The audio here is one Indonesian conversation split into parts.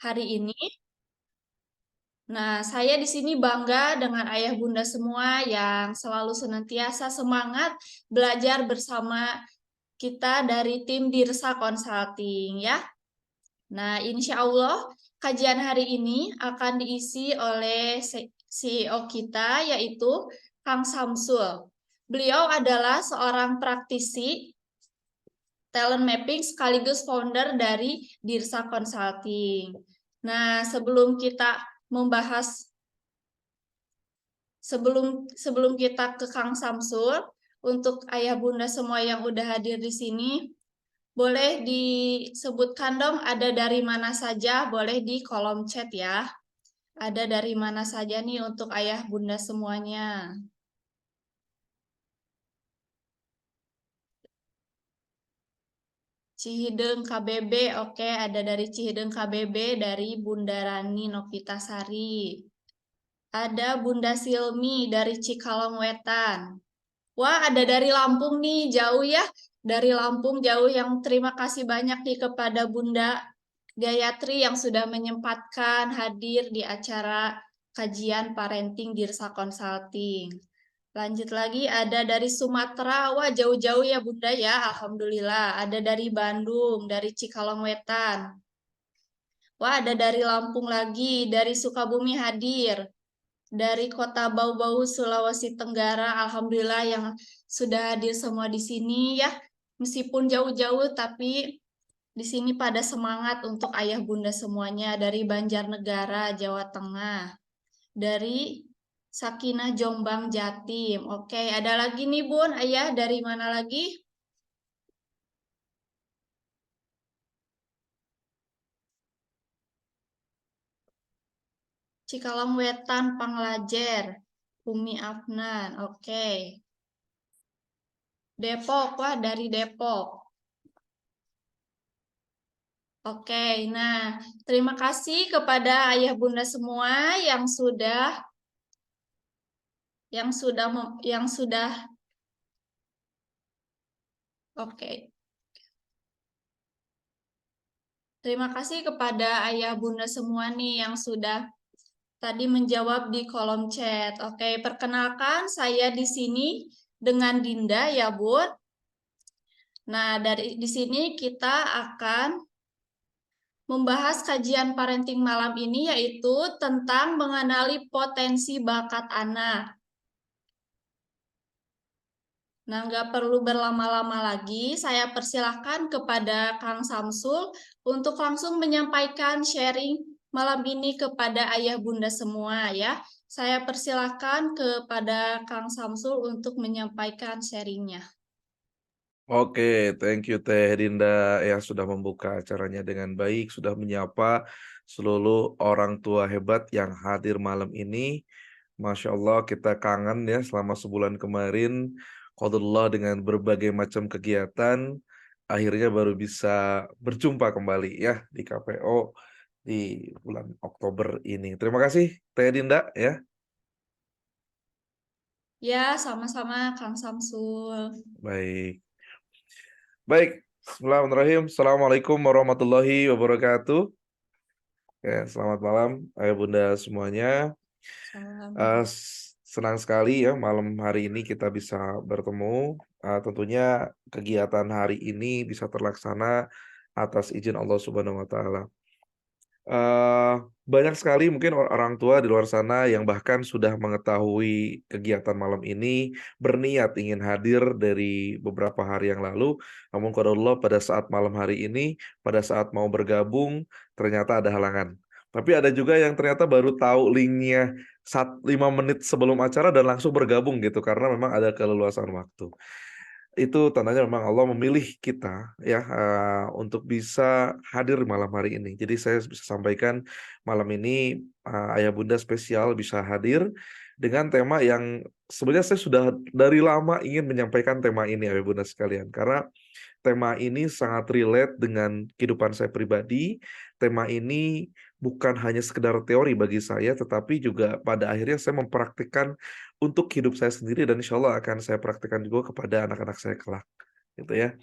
hari ini. Nah, saya di sini bangga dengan ayah bunda semua yang selalu senantiasa semangat belajar bersama kita dari tim Dirsa Consulting ya. Nah, insya Allah kajian hari ini akan diisi oleh CEO kita yaitu Kang Samsul. Beliau adalah seorang praktisi talent mapping sekaligus founder dari Dirsa Consulting. Nah, membahas sebelum kita ke Kang Samsul, untuk ayah bunda semua yang udah hadir di sini, boleh disebutkan dong ada dari mana saja, boleh di kolom chat ya. Ada dari mana saja nih untuk ayah bunda semuanya. Cihideng KBB, oke, ada dari Cihideng KBB dari Bunda Rani Novitasari. Ada Bunda Silmi dari Cikalong Wetan. Wah, ada dari Lampung nih, jauh ya. Dari Lampung jauh yang terima kasih banyak nih kepada Bunda Gayatri yang sudah menyempatkan hadir di acara kajian parenting Dirsa Consulting. Lanjut lagi ada dari Sumatera, wah jauh-jauh ya Bunda ya, Alhamdulillah. Ada dari Bandung, dari Cikalong Wetan. Wah ada dari Lampung lagi, dari Sukabumi hadir. Dari Kota Bau-Bau, Sulawesi Tenggara, Alhamdulillah yang sudah hadir semua di sini ya. Meskipun jauh-jauh, tapi di sini pada semangat untuk ayah bunda semuanya dari Banjarnegara, Jawa Tengah. Dari Sakinah Jombang, Jatim. Oke, ada lagi nih Bun, ayah dari mana lagi? Cikalong Wetan, Panglajer. Umi Afnan, oke. Depok, wah dari Depok. Oke, nah terima kasih kepada ayah bunda semua yang sudah oke. Terima kasih kepada ayah bunda semua nih yang sudah tadi menjawab di kolom chat. Oke, perkenalkan saya di sini dengan Dinda ya, Bun. Nah, dari di sini kita akan membahas kajian parenting malam ini yaitu tentang mengenali potensi bakat anak. Nah, nggak perlu berlama-lama lagi, saya persilahkan kepada Kang Samsul untuk langsung menyampaikan sharing malam ini kepada ayah bunda semua ya. Saya persilahkan kepada Kang Samsul untuk menyampaikan sharingnya. Oke, thank you Teh Dinda yang sudah membuka acaranya dengan baik, sudah menyapa seluruh orang tua hebat yang hadir malam ini. Masya Allah kita kangen ya selama sebulan kemarin, qadarullah dengan berbagai macam kegiatan, akhirnya baru bisa berjumpa kembali ya di KPO di bulan Oktober ini. Terima kasih Teh Dinda ya. Ya, sama-sama Kang Samsul. Baik. Baik, Bismillahirrahmanirrahim. Assalamualaikum warahmatullahi wabarakatuh. Ya, selamat malam, ayah bunda semuanya. Salam. Senang sekali ya malam hari ini kita bisa bertemu. Tentunya kegiatan hari ini bisa terlaksana atas izin Allah Subhanahu Wa Taala. Eh, Banyak sekali mungkin orang tua di luar sana yang bahkan sudah mengetahui kegiatan malam ini, berniat ingin hadir dari beberapa hari yang lalu. Namun qadarullah pada saat malam hari ini, pada saat mau bergabung, ternyata ada halangan. Tapi ada juga yang ternyata baru tahu linknya 5 menit sebelum acara dan langsung bergabung gitu karena memang ada keleluasan waktu. Itu tandanya memang Allah memilih kita ya untuk bisa hadir malam hari ini. Jadi saya bisa sampaikan malam ini ayah bunda spesial bisa hadir dengan tema yang sebenarnya saya sudah dari lama ingin menyampaikan tema ini ayah bunda sekalian karena tema ini sangat relate dengan kehidupan saya pribadi. Tema ini bukan hanya sekedar teori bagi saya, tetapi juga pada akhirnya saya mempraktikkan untuk hidup saya sendiri dan insya Allah akan saya praktikkan juga kepada anak-anak saya kelak. Gitu ya.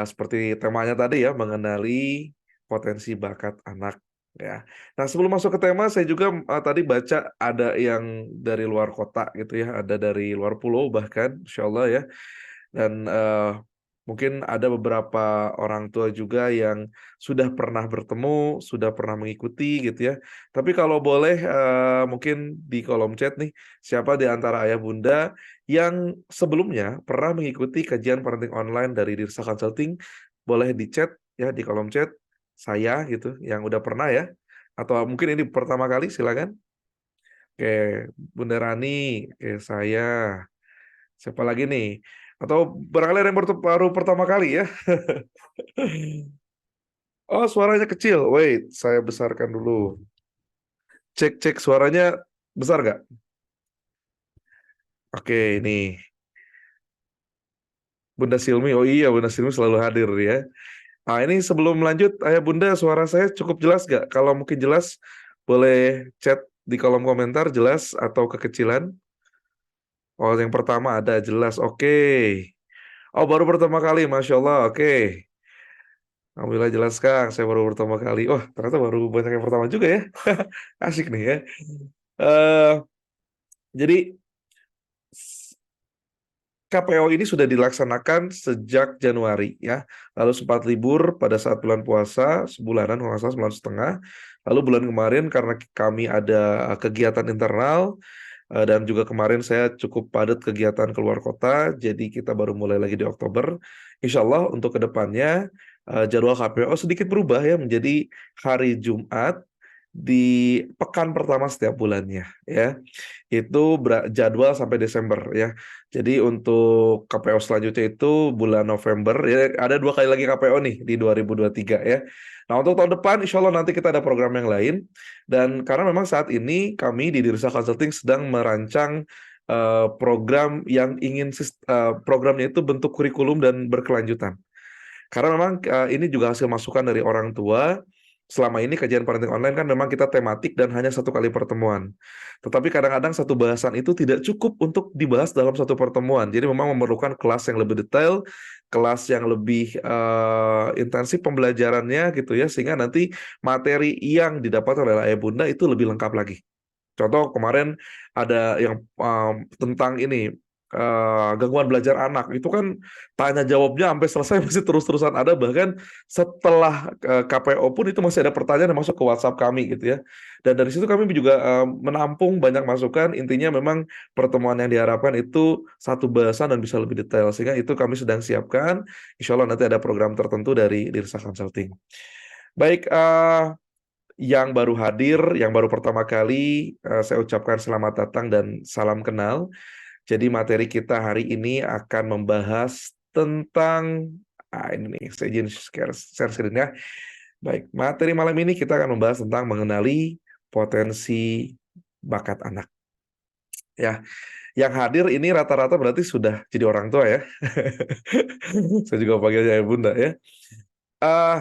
Seperti temanya tadi ya, mengenali potensi bakat anak. Ya. Nah, sebelum masuk ke tema, saya juga tadi baca ada yang dari luar kota gitu ya, ada dari luar pulau bahkan, Insya Allah ya. Dan mungkin ada beberapa orang tua juga yang sudah pernah bertemu, sudah pernah mengikuti gitu ya. Tapi kalau boleh mungkin di kolom chat nih, siapa di antara ayah bunda yang sebelumnya pernah mengikuti kajian parenting online dari Dirsa Consulting, boleh di chat ya di kolom chat saya gitu, yang udah pernah ya. Atau mungkin ini pertama kali, silakan. Oke, Bunda Rani, oke saya. Siapa lagi nih? Atau barangkali ada yang baru pertama kali ya? Oh, suaranya kecil. Wait, saya besarkan dulu. Cek suaranya besar nggak? Oke, ini Bunda Silmi. Oh iya, Bunda Silmi selalu hadir ya. Nah, ini sebelum lanjut, Ayah Bunda, suara saya cukup jelas nggak? Kalau mungkin jelas, boleh chat di kolom komentar jelas atau kekecilan. Oh, yang pertama ada jelas. Oke. Oh, baru pertama kali, Masya Allah. Oke. Alhamdulillah jelas, Kang. Saya baru pertama kali. Oh, ternyata baru banyak yang pertama juga ya. Asik nih ya. eh jadi KPO ini sudah dilaksanakan sejak Januari ya. Lalu sempat libur pada saat bulan puasa sebulanan, kalau nggak salah sebulan setengah. Lalu bulan kemarin karena kami ada kegiatan internal dan juga kemarin saya cukup padat kegiatan keluar kota, jadi kita baru mulai lagi di Oktober. Insya Allah untuk kedepannya jadwal KPO sedikit berubah ya menjadi hari Jumat di pekan pertama setiap bulannya ya. Itu jadwal sampai Desember ya. Jadi untuk KPO selanjutnya itu bulan November ya, ada 2 kali lagi KPO nih di 2023 ya. Nah, untuk tahun depan insya Allah nanti kita ada program yang lain, dan karena memang saat ini kami di Dirsa Consulting sedang merancang program yang ingin programnya itu bentuk kurikulum dan berkelanjutan. Karena memang ini juga hasil masukan dari orang tua. Selama ini kajian parenting online kan memang kita tematik dan hanya 1 kali pertemuan. Tetapi kadang-kadang satu bahasan itu tidak cukup untuk dibahas dalam satu pertemuan. Jadi memang memerlukan kelas yang lebih detail, kelas yang lebih intensif pembelajarannya gitu ya, sehingga nanti materi yang didapat oleh ayah bunda itu lebih lengkap lagi. Contoh kemarin ada yang tentang ini gangguan belajar anak, itu kan tanya jawabnya sampai selesai masih terus-terusan ada, bahkan setelah KPO pun itu masih ada pertanyaan yang masuk ke WhatsApp kami gitu ya. Dan dari situ kami juga menampung banyak masukan. Intinya memang pertemuan yang diharapkan itu satu bahasan dan bisa lebih detail, sehingga itu kami sedang siapkan. Insya Allah nanti ada program tertentu dari Dirsa Consulting. Baik, yang baru hadir, yang baru pertama kali, saya ucapkan selamat datang dan salam kenal. Jadi materi kita hari ini akan membahas tentang, ini nih, saya izin share screen ya. Baik, materi malam ini kita akan membahas tentang mengenali potensi bakat anak. Ya, yang hadir ini rata-rata berarti sudah jadi orang tua ya. Saya juga panggilnya ya Bunda ya. Eh,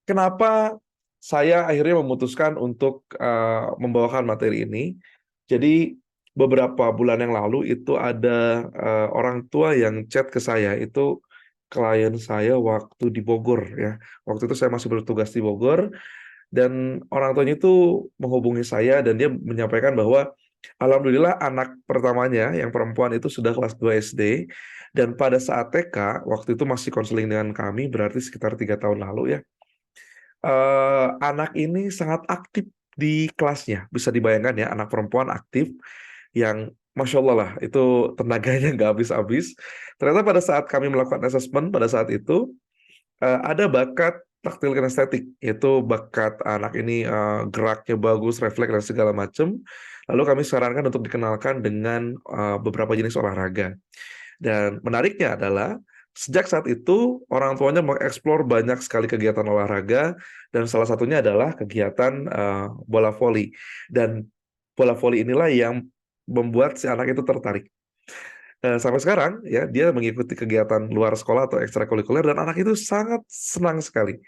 Kenapa saya akhirnya memutuskan untuk membawakan materi ini? Jadi beberapa bulan yang lalu itu ada orang tua yang chat ke saya, itu klien saya waktu di Bogor ya. Waktu itu saya masih bertugas di Bogor, dan orang tuanya itu menghubungi saya dan dia menyampaikan bahwa alhamdulillah anak pertamanya yang perempuan itu sudah kelas 2 SD, dan pada saat TK waktu itu masih konseling dengan kami, berarti sekitar 3 tahun lalu ya. Anak ini sangat aktif di kelasnya. Bisa dibayangkan ya, anak perempuan aktif yang Masya Allah lah, itu tenaganya nggak habis-habis. Ternyata pada saat kami melakukan asesmen pada saat itu, ada bakat taktil kinestetik, yaitu bakat anak ini geraknya bagus, refleks dan segala macam. Lalu kami sarankan untuk dikenalkan dengan beberapa jenis olahraga. Dan menariknya adalah sejak saat itu orang tuanya mengeksplor banyak sekali kegiatan olahraga, dan salah satunya adalah kegiatan bola voli. Dan bola voli inilah yang membuat si anak itu tertarik. Sampai sekarang ya dia mengikuti kegiatan luar sekolah atau ekstrakurikuler, dan anak itu sangat senang sekali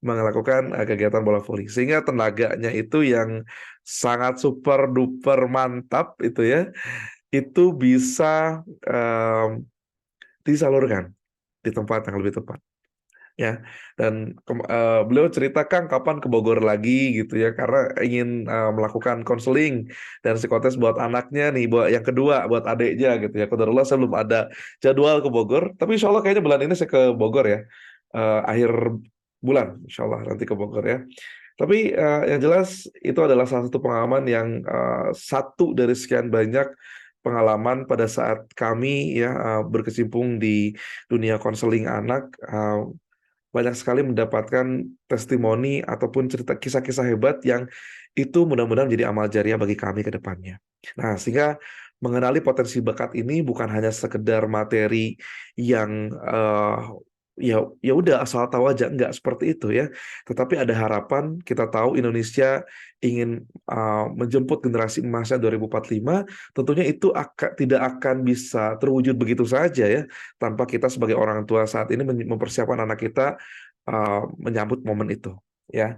melakukan kegiatan bola voli, sehingga tenaganya itu yang sangat super duper mantap itu ya, itu bisa disalurkan di tempat yang lebih tepat. ya. Dan beliau cerita, Kang, kapan ke Bogor lagi gitu ya, karena ingin melakukan konseling dan psikotes buat anaknya nih, buat yang kedua, buat adiknya gitu ya. Qadarullah saya belum ada jadwal ke Bogor, tapi insya Allah kayaknya bulan ini saya ke Bogor ya. Akhir bulan insya Allah nanti ke Bogor ya. Tapi yang jelas itu adalah salah satu pengalaman yang satu dari sekian banyak pengalaman pada saat kami ya berkecimpung di dunia konseling anak. Banyak sekali mendapatkan testimoni ataupun cerita kisah-kisah hebat yang itu mudah-mudahan menjadi amal jariah bagi kami ke depannya. Nah, sehingga mengenali potensi bakat ini bukan hanya sekedar materi yang ya udah asal tahu aja, enggak seperti itu ya. Tetapi ada harapan, kita tahu Indonesia ingin menjemput generasi emasnya 2045, tentunya itu tidak akan bisa terwujud begitu saja ya, tanpa kita sebagai orang tua saat ini mempersiapkan anak kita menyambut momen itu ya.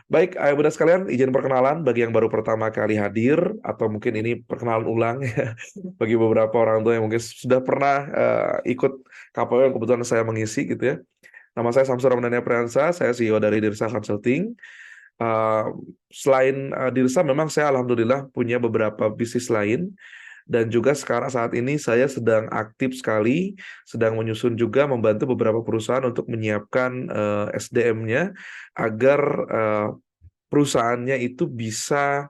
Baik, ayah bunda sekalian, izin perkenalan bagi yang baru pertama kali hadir atau mungkin ini perkenalan ulang ya, bagi beberapa orang tua yang mungkin sudah pernah ikut KPO yang kebetulan saya mengisi gitu ya. Nama saya Samsur Ramadhani Priyansa, saya CEO dari Dirsa Consulting. Uh, Selain Dirsa, memang saya alhamdulillah punya beberapa bisnis lain, dan juga sekarang saat ini saya sedang aktif sekali, sedang menyusun juga membantu beberapa perusahaan untuk menyiapkan SDM-nya agar perusahaannya itu bisa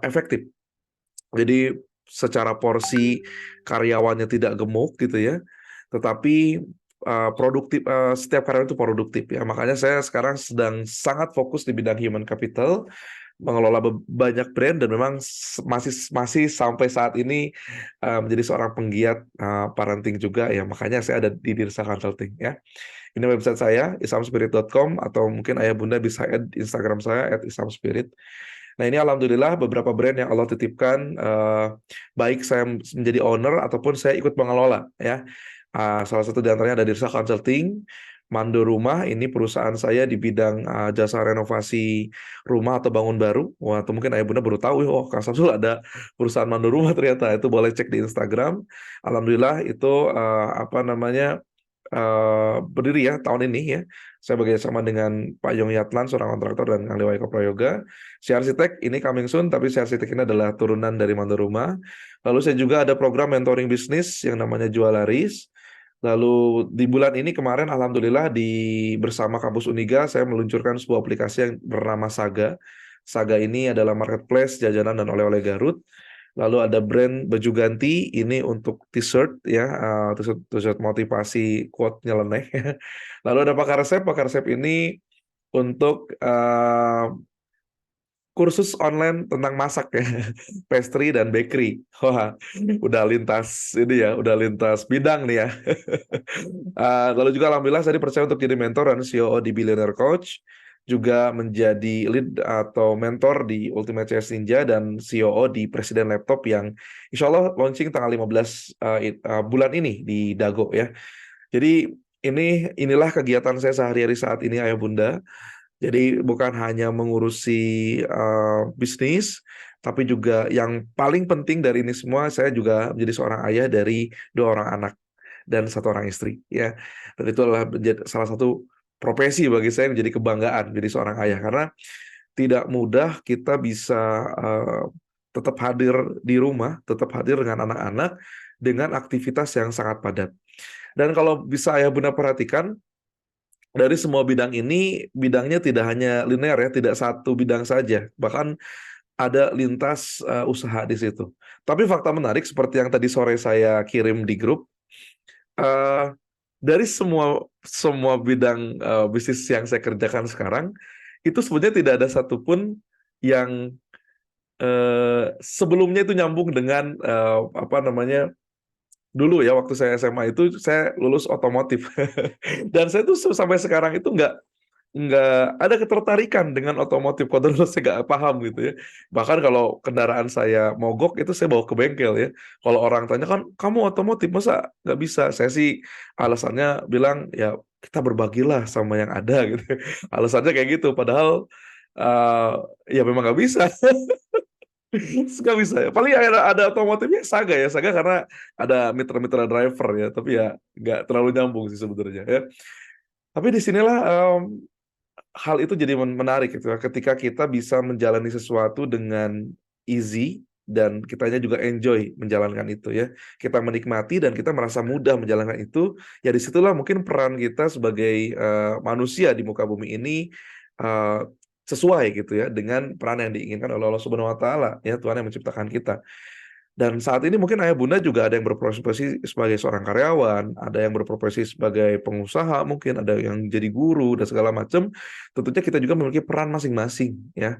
efektif. Jadi secara porsi karyawannya tidak gemuk gitu ya, tetapi produktif, setiap karyawan itu produktif ya. Makanya saya sekarang sedang sangat fokus di bidang human capital, mengelola banyak brand, dan memang masih masih sampai saat ini menjadi seorang penggiat parenting juga ya. Makanya saya ada di Dirsa Consulting ya. Ini website saya isamspirit.com, atau mungkin ayah bunda bisa add Instagram saya @isamspirit. Nah, ini alhamdulillah beberapa brand yang Allah titipkan, baik saya menjadi owner ataupun saya ikut mengelola ya. Salah satu di antaranya ada Dirsa Consulting, Mando Rumah, ini perusahaan saya di bidang jasa renovasi rumah atau bangun baru. Wah, atau mungkin ayah bunda baru tahu, oh Kang Samsul ada perusahaan Mando Rumah ternyata. Itu boleh cek di Instagram. Alhamdulillah itu apa namanya berdiri ya tahun ini ya. Saya bekerjasama dengan Pak Yong Yatlan, seorang kontraktor, dan Kang Lewai Prayoga. Si arsitek ini coming soon, tapi si arsitek ini adalah turunan dari Mando Rumah. Lalu saya juga ada program mentoring bisnis yang namanya Jual Laris. Lalu di bulan ini kemarin alhamdulillah bersama Kampus Uniga saya meluncurkan sebuah aplikasi yang bernama Saga. Saga ini adalah marketplace jajanan dan oleh-oleh Garut. Lalu ada brand baju ganti ini untuk t-shirt ya, t-shirt motivasi, quote nyeleneh. Lalu ada Pakar Resep. Pakar Resep ini untuk kursus online tentang masak ya, pastry dan bakery. Wah, udah lintas ini ya, udah lintas bidang nih ya. Lalu juga alhamdulillah saya dipercaya untuk jadi mentor dan CEO di Billionaire Coach, juga menjadi lead atau mentor di Ultimate CS Ninja, dan CEO di Presiden Laptop yang insya Allah launching tanggal 15 bulan ini di Dago ya. Jadi inilah kegiatan saya sehari-hari saat ini ayah bunda. Jadi bukan hanya mengurusi bisnis, tapi juga yang paling penting dari ini semua, saya juga menjadi seorang ayah dari 2 orang anak dan 1 orang istri ya. Dan itu adalah salah satu profesi bagi saya menjadi kebanggaan menjadi seorang ayah, karena tidak mudah kita bisa tetap hadir di rumah, tetap hadir dengan anak-anak dengan aktivitas yang sangat padat. Dan kalau bisa ayah bunda perhatikan, dari semua bidang ini, bidangnya tidak hanya linear ya, tidak satu bidang saja, bahkan ada lintas usaha di situ. Tapi fakta menarik seperti yang tadi sore saya kirim di grup, uh, dari semua bidang bisnis yang saya kerjakan sekarang, itu sebenarnya tidak ada satupun yang sebelumnya itu nyambung dengan apa namanya, dulu ya waktu saya SMA itu saya lulus otomotif. Dan saya tuh sampai sekarang itu nggak ada ketertarikan dengan otomotif, padahal saya nggak paham gitu ya. Bahkan kalau kendaraan saya mogok itu saya bawa ke bengkel ya. Kalau orang tanya, kan kamu otomotif masa nggak bisa, saya sih alasannya bilang ya kita berbagilah sama yang ada gitu. Alasannya kayak gitu, padahal uh, ya memang nggak bisa. Nggak bisa ya. Paling ada otomotifnya Saga ya. Saga karena ada mitra-mitra driver ya. Tapi ya nggak terlalu nyambung sih sebenarnya ya. Tapi di sinilah hal itu jadi menarik gitu ya, ketika kita bisa menjalani sesuatu dengan easy dan kitanya juga enjoy menjalankan itu ya. Kita menikmati dan kita merasa mudah menjalankan itu, ya disitulah mungkin peran kita sebagai manusia di muka bumi ini eh, sesuai gitu ya dengan peran yang diinginkan oleh Allah Subhanahu Wa Taala ya, Tuhan yang menciptakan kita. Dan saat ini mungkin ayah bunda juga ada yang berprofesi sebagai seorang karyawan, ada yang berprofesi sebagai pengusaha, mungkin ada yang jadi guru dan segala macam. Tentunya kita juga memiliki peran masing-masing ya.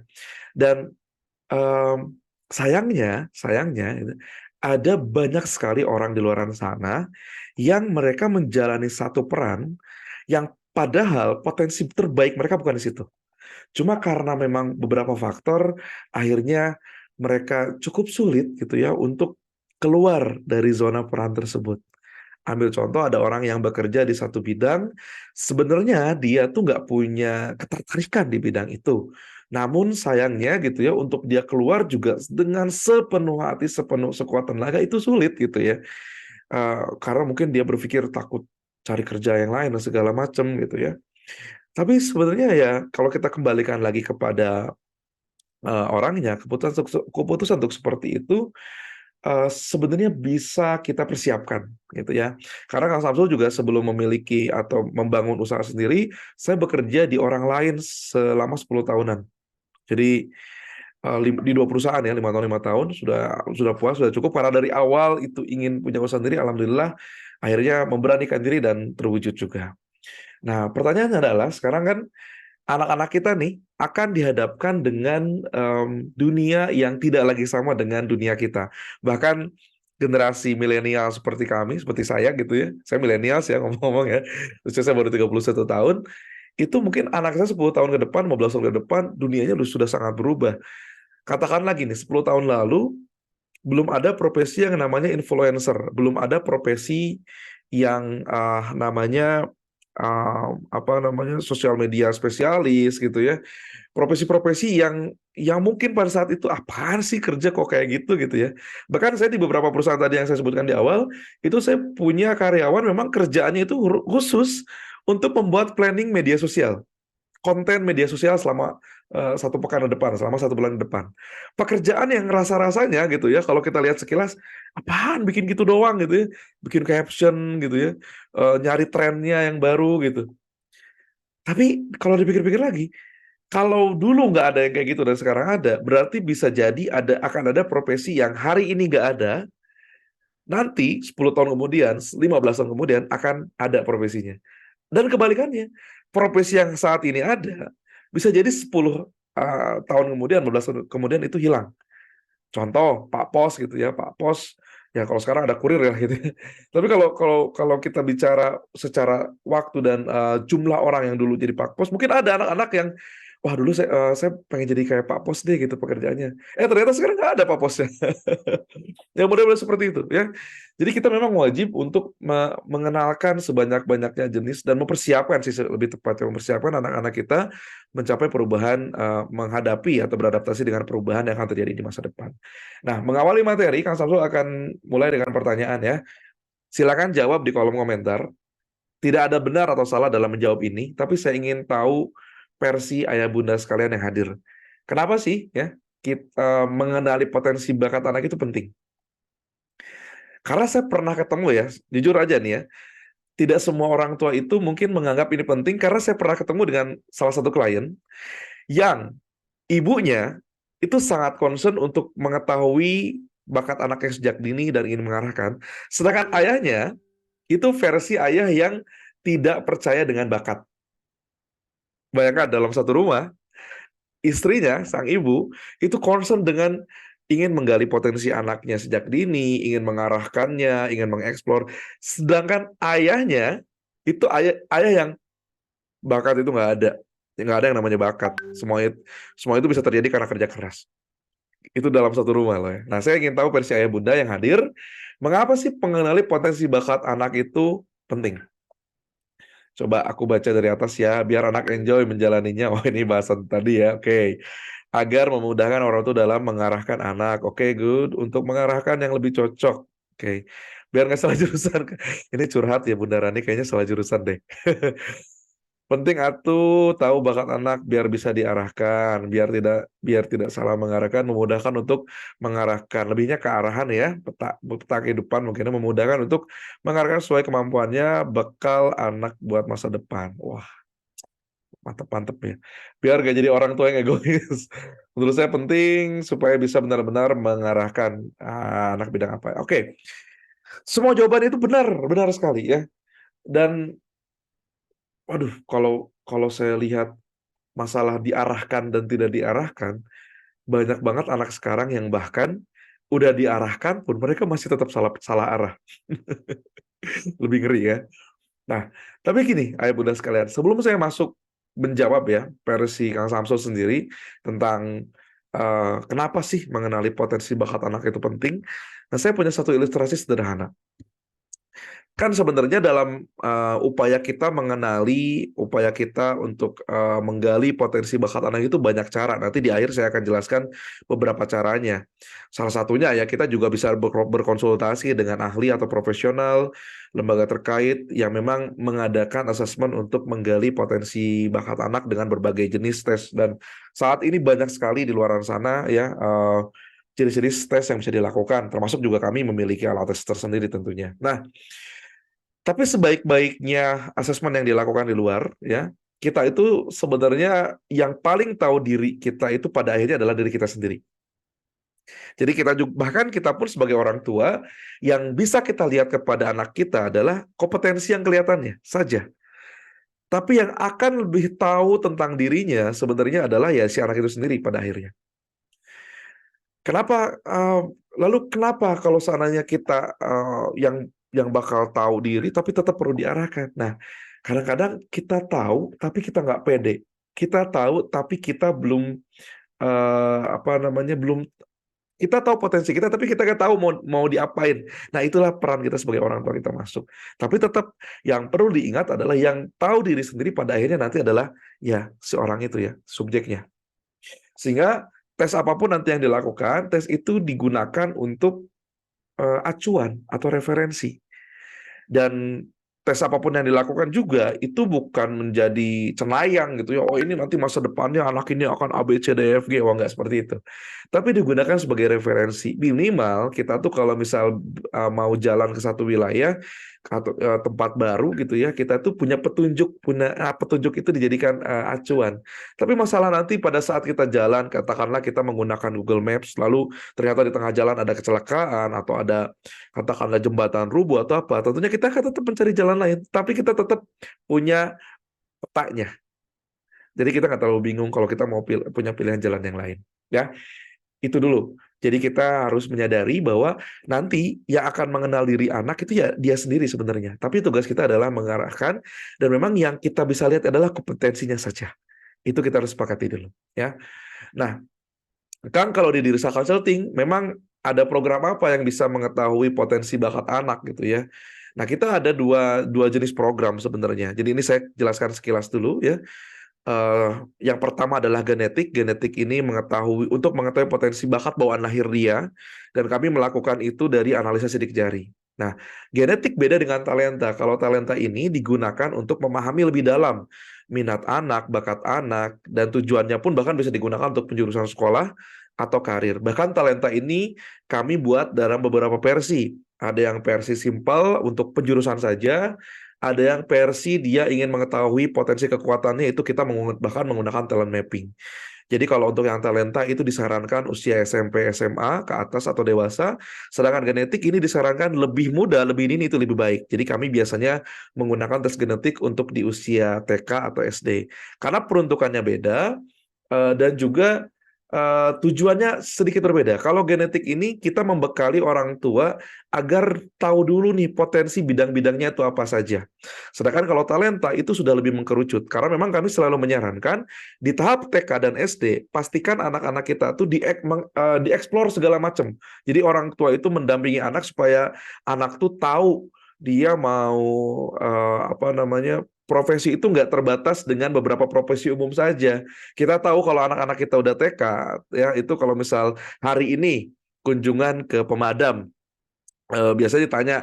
Dan sayangnya gitu, ada banyak sekali orang di luar sana yang mereka menjalani satu peran yang padahal potensi terbaik mereka bukan di situ. Cuma karena memang beberapa faktor, akhirnya mereka cukup sulit gitu ya untuk keluar dari zona peran tersebut. Ambil contoh, ada orang yang bekerja di satu bidang, sebenarnya dia tuh nggak punya ketertarikan di bidang itu. Namun sayangnya gitu ya, untuk dia keluar juga dengan sepenuh hati, sepenuh sekuat tenaga itu sulit gitu ya. Karena mungkin dia berpikir takut cari kerja yang lain dan segala macam gitu ya. Tapi sebenarnya ya kalau kita kembalikan lagi kepada orangnya, keputusan untuk seperti itu sebenarnya bisa kita persiapkan gitu ya. Karena Kang Samsul juga sebelum memiliki atau membangun usaha sendiri, saya bekerja di orang lain selama 10 tahunan. Jadi di dua perusahaan ya, 5 tahun 5 tahun sudah puas, sudah cukup. Karena dari awal itu ingin punya usaha sendiri, alhamdulillah akhirnya memberanikan diri dan terwujud juga. Nah, pertanyaannya adalah sekarang kan anak-anak kita nih akan dihadapkan dengan dunia yang tidak lagi sama dengan dunia kita. Bahkan generasi milenial seperti kami, seperti saya gitu ya. Saya milenial ya ngomong-ngomong ya. Usia saya baru 31 tahun. Itu mungkin anak saya 10 tahun ke depan, 15 tahun ke depan, dunianya sudah sangat berubah. Katakan lagi nih, 10 tahun lalu belum ada profesi yang namanya influencer, belum ada profesi yang namanya apa namanya sosial media spesialis gitu ya. Profesi-profesi yang mungkin pada saat itu apaan sih kerja kok kayak gitu ya. Bahkan saya di beberapa perusahaan tadi yang saya sebutkan di awal, itu saya punya karyawan memang kerjaannya itu khusus untuk membuat planning media sosial, konten media sosial selama 1 pekan ke depan, selama 1 bulan ke depan. Pekerjaan yang rasa-rasanya gitu ya, kalau kita lihat sekilas, apaan bikin gitu doang gitu ya, bikin caption gitu ya, nyari trennya yang baru gitu. Tapi kalau dipikir-pikir lagi, kalau dulu nggak ada yang kayak gitu dan sekarang ada, berarti bisa jadi akan ada profesi yang hari ini nggak ada, nanti 10 tahun kemudian, 15 tahun kemudian akan ada profesinya. Dan kebalikannya, profesi yang saat ini ada, bisa jadi 10 tahun kemudian, 15 tahun kemudian itu hilang. Contoh Pak Pos gitu ya, Pak Pos ya kalau sekarang ada kurir ya gitu ya. Tapi kalau kalau kalau kita bicara secara waktu dan jumlah orang yang dulu jadi Pak Pos, mungkin ada anak-anak yang wah dulu saya pengen jadi kayak Pak Pos deh gitu pekerjaannya. Ternyata sekarang nggak ada Pak Posnya. Ya mudah-mudahan seperti itu ya. Jadi kita memang wajib untuk mengenalkan sebanyak-banyaknya jenis dan mempersiapkan sih lebih tepatnya mempersiapkan anak-anak kita mencapai perubahan menghadapi atau beradaptasi dengan perubahan yang akan terjadi di masa depan. Nah, mengawali materi Kang Samsul akan mulai dengan pertanyaan ya. Silakan jawab di kolom komentar. Tidak ada benar atau salah dalam menjawab ini, tapi saya ingin tahu versi ayah bunda sekalian yang hadir. Kenapa sih ya kita mengenali potensi bakat anak itu penting? Karena saya pernah ketemu ya, jujur aja nih ya, tidak semua orang tua itu mungkin menganggap ini penting karena saya pernah ketemu dengan salah satu klien yang ibunya itu sangat concern untuk mengetahui bakat anaknya sejak dini dan ingin mengarahkan. Sedangkan ayahnya itu versi ayah yang tidak percaya dengan bakat. Bayangkan dalam satu rumah, istrinya, sang ibu, itu concern dengan ingin menggali potensi anaknya sejak dini, ingin mengarahkannya, ingin mengeksplor. Sedangkan ayahnya, itu ayah yang bakat itu nggak ada. Nggak ada yang namanya bakat. Semua itu bisa terjadi karena kerja keras. Itu dalam satu rumah loh ya. Nah, saya ingin tahu versi ayah bunda yang hadir, mengapa sih mengenali potensi bakat anak itu penting? Coba aku baca dari atas ya, biar anak enjoy menjalaninya. Oh, ini bahasan tadi ya. Oke. Agar memudahkan orang tua dalam mengarahkan anak. Oke, good. Untuk mengarahkan yang lebih cocok. Oke. Biar nggak salah jurusan. Ini curhat ya Bunda Rani, kayaknya salah jurusan deh. Penting atuh tahu bakat anak biar bisa diarahkan, biar tidak salah mengarahkan, memudahkan untuk mengarahkan. Lebihnya ke arahan ya, peta kehidupan mungkin memudahkan untuk mengarahkan sesuai kemampuannya bekal anak buat masa depan. Wah, mantep-mantep ya. Biar gak jadi orang tua yang egois. Menurut saya penting supaya bisa benar-benar mengarahkan anak bidang apa. Oke, semua jawaban itu benar, benar sekali ya. Dan waduh, kalau saya lihat masalah diarahkan dan tidak diarahkan, banyak banget anak sekarang yang bahkan udah diarahkan pun mereka masih tetap salah salah arah. Lebih ngeri ya. Nah, tapi gini, ayah bunda sekalian, sebelum saya masuk menjawab ya versi Kang Samsul sendiri tentang kenapa sih mengenali potensi bakat anak itu penting. Nah, saya punya satu ilustrasi sederhana. Kan sebenarnya dalam upaya kita mengenali, upaya kita untuk menggali potensi bakat anak itu banyak cara. Nanti di akhir saya akan jelaskan beberapa caranya. Salah satunya ya kita juga bisa berkonsultasi dengan ahli atau profesional, lembaga terkait yang memang mengadakan asesmen untuk menggali potensi bakat anak dengan berbagai jenis tes. Dan saat ini banyak sekali di luar sana ya jenis-jenis tes yang bisa dilakukan, termasuk juga kami memiliki alat tes tersendiri tentunya. Nah, tapi sebaik-baiknya asesmen yang dilakukan di luar, ya, kita itu sebenarnya yang paling tahu diri kita itu pada akhirnya adalah diri kita sendiri. Jadi kita juga, bahkan kita pun sebagai orang tua, yang bisa kita lihat kepada anak kita adalah kompetensi yang kelihatannya saja. Tapi yang akan lebih tahu tentang dirinya sebenarnya adalah ya si anak itu sendiri pada akhirnya. Kenapa? Lalu kenapa kalau seandainya kita yang bakal tahu diri, tapi tetap perlu diarahkan? Nah, kadang-kadang kita tahu, tapi kita nggak pede. Kita tahu, tapi kita belum apa namanya belum kita tahu potensi kita, tapi kita nggak tahu mau diapain. Nah, itulah peran kita sebagai orang tua kita masuk. Tapi tetap yang perlu diingat adalah yang tahu diri sendiri pada akhirnya nanti adalah ya seorang itu ya subjeknya. Sehingga tes apapun nanti yang dilakukan, tes itu digunakan untuk acuan atau referensi. Dan tes apapun yang dilakukan juga itu bukan menjadi cenayang gitu ya. Oh ini nanti masa depannya anak ini akan A, B, C, D, E, F, G. Wah nggak seperti itu. Tapi digunakan sebagai referensi. Minimal kita tuh kalau misal mau jalan ke satu wilayah atau tempat baru gitu ya, kita tuh punya petunjuk itu dijadikan acuan. Tapi masalah nanti pada saat kita jalan, katakanlah kita menggunakan Google Maps, lalu ternyata di tengah jalan ada kecelakaan atau ada katakanlah jembatan rubuh atau apa, tentunya kita akan tetap mencari jalan lain, tapi kita tetap punya petanya. Jadi kita nggak terlalu bingung kalau kita mau punya pilihan jalan yang lain. Ya, itu dulu. Jadi kita harus menyadari bahwa nanti yang akan mengenal diri anak itu ya dia sendiri sebenarnya. Tapi tugas kita adalah mengarahkan dan memang yang kita bisa lihat adalah kompetensinya saja. Itu kita harus sepakati dulu. Ya. Nah, Kang, kalau di Dirisa Consulting memang ada program apa yang bisa mengetahui potensi bakat anak gitu ya. Nah, kita ada dua jenis program sebenarnya. Jadi ini saya jelaskan sekilas dulu ya. Yang pertama adalah genetik. Genetik ini untuk mengetahui potensi bakat bawaan lahir dia, dan kami melakukan itu dari analisa sidik jari. Nah, genetik beda dengan talenta. Kalau talenta ini digunakan untuk memahami lebih dalam minat anak, bakat anak, dan tujuannya pun bahkan bisa digunakan untuk penjurusan sekolah atau karir. Bahkan talenta ini kami buat dalam beberapa versi. Ada yang versi simpel untuk penjurusan saja, ada yang versi dia ingin mengetahui potensi kekuatannya, itu kita bahkan menggunakan talent mapping. Jadi kalau untuk yang talenta itu disarankan usia SMP, SMA ke atas atau dewasa, sedangkan genetik ini disarankan lebih muda, lebih dini itu lebih baik. Jadi kami biasanya menggunakan tes genetik untuk di usia TK atau SD. Karena peruntukannya beda dan juga tujuannya sedikit berbeda. Kalau genetik ini kita membekali orang tua agar tahu dulu nih potensi bidang-bidangnya itu apa saja. Sedangkan kalau talenta itu sudah lebih mengkerucut. Karena memang kami selalu menyarankan di tahap TK dan SD, pastikan anak-anak kita tuh dieksplor segala macam. Jadi orang tua itu mendampingi anak supaya anak tuh tahu dia mau apa namanya profesi itu nggak terbatas dengan beberapa profesi umum saja. Kita tahu kalau anak-anak kita udah TK, ya itu kalau misal hari ini kunjungan ke pemadam, biasanya ditanya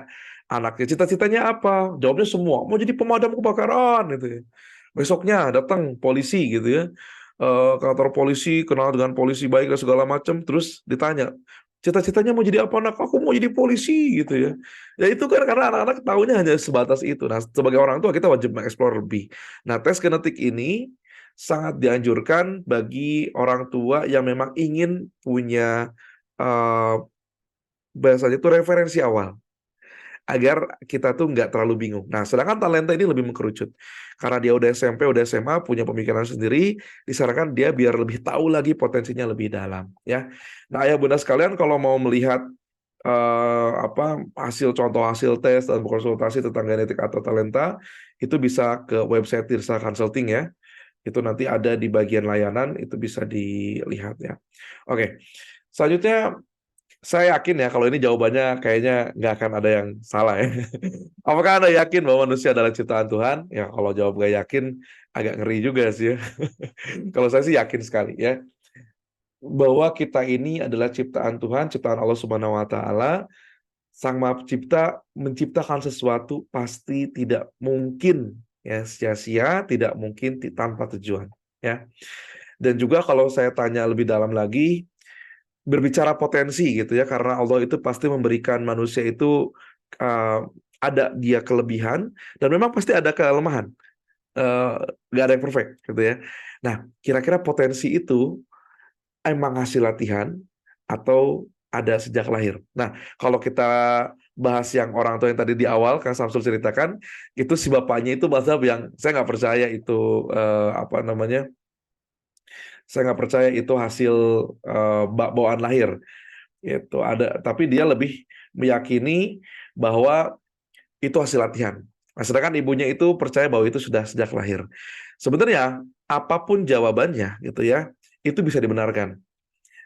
anaknya cita-citanya apa, jawabnya semua mau jadi pemadam kebakaran gitu ya. Besoknya datang polisi gitu ya, kantor polisi, kenal dengan polisi baik dan segala macam, terus ditanya, "Cita-citanya mau jadi apa, Nak?" "Aku mau jadi polisi," gitu ya. Ya itu kan karena anak-anak tahunya hanya sebatas itu. Nah, sebagai orang tua kita wajib mengeksplor lebih. Nah, tes genetik ini sangat dianjurkan bagi orang tua yang memang ingin punya, eee, bahasanya itu referensi awal. Agar kita tuh nggak terlalu bingung. Nah, sedangkan talenta ini lebih mengkerucut. Karena dia udah SMP, udah SMA, punya pemikiran sendiri, disarankan dia biar lebih tahu lagi potensinya lebih dalam, ya. Nah, ayah bunda sekalian kalau mau melihat, contoh hasil tes dan konsultasi tentang genetik atau talenta, itu bisa ke website Tirsa Consulting ya. Itu nanti ada di bagian layanan, itu bisa dilihat ya. Oke, selanjutnya saya yakin ya kalau ini jawabannya kayaknya nggak akan ada yang salah ya. Apakah Anda yakin bahwa manusia adalah ciptaan Tuhan? Ya kalau jawab nggak yakin agak ngeri juga sih ya. Kalau saya sih yakin sekali ya bahwa kita ini adalah ciptaan Tuhan, ciptaan Allah Subhanahu wa taala. Sang Maha Pencipta menciptakan sesuatu pasti tidak mungkin ya sia-sia, tidak mungkin tanpa tujuan ya. Dan juga kalau saya tanya lebih dalam lagi, berbicara potensi gitu ya, karena Allah itu pasti memberikan manusia itu, eee, ada dia kelebihan dan memang pasti ada kelemahan, eee, nggak ada yang perfect gitu ya. Nah, kira-kira potensi itu emang hasil latihan atau ada sejak lahir? Nah, kalau kita bahas yang orang tua yang tadi di awal Kang Samsul ceritakan, itu si bapaknya itu mazhab yang saya nggak percaya itu, saya nggak percaya itu hasil, bawaan lahir. Itu ada, tapi dia lebih meyakini bahwa itu hasil latihan. Nah, sedangkan ibunya itu percaya bahwa itu sudah sejak lahir. Sebenarnya apapun jawabannya gitu ya, itu bisa dibenarkan.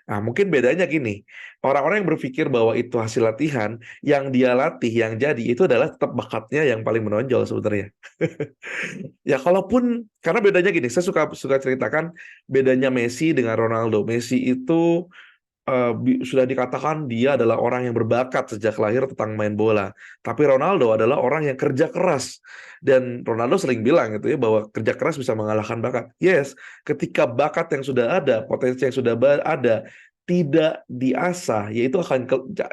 Nah, mungkin bedanya gini, orang-orang yang berpikir bahwa itu hasil latihan, yang dia latih, yang jadi itu adalah tetap bakatnya yang paling menonjol sebenarnya. Ya kalaupun karena bedanya gini, saya suka suka ceritakan bedanya Messi dengan Ronaldo. Messi itu sudah dikatakan dia adalah orang yang berbakat sejak lahir tentang main bola. Tapi Ronaldo adalah orang yang kerja keras. Dan Ronaldo sering bilang gitu ya bahwa kerja keras bisa mengalahkan bakat. Yes, ketika bakat yang sudah ada, potensi yang sudah ada tidak diasah, yaitu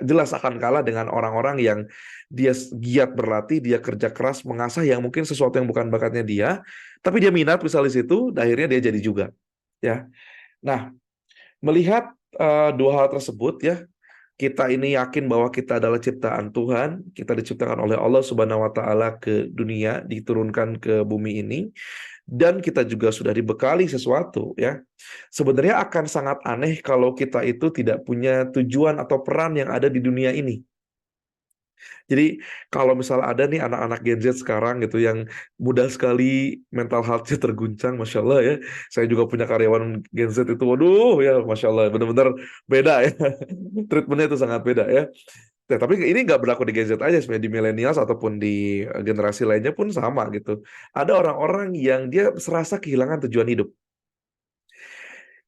jelas akan kalah dengan orang-orang yang dia giat berlatih, dia kerja keras mengasah yang mungkin sesuatu yang bukan bakatnya dia, tapi dia minat misalnya di situ, dan akhirnya dia jadi juga, ya. Nah, melihat, dua hal tersebut ya, kita ini yakin bahwa kita adalah ciptaan Tuhan, kita diciptakan oleh Allah Subhanahu wa taala ke dunia, diturunkan ke bumi ini, dan kita juga sudah dibekali sesuatu ya. Sebenarnya akan sangat aneh kalau kita itu tidak punya tujuan atau peran yang ada di dunia ini. Jadi kalau misal ada nih anak-anak Gen Z sekarang gitu yang mudah sekali mental health-nya terguncang, Masya Allah ya. Saya juga punya karyawan Gen Z itu, waduh ya Masya Allah, benar-benar beda ya. Treatmentnya itu sangat beda ya. Nah, tapi ini nggak berlaku di Gen Z aja, sebenarnya di millennials ataupun di generasi lainnya pun sama gitu. Ada orang-orang yang dia serasa kehilangan tujuan hidup.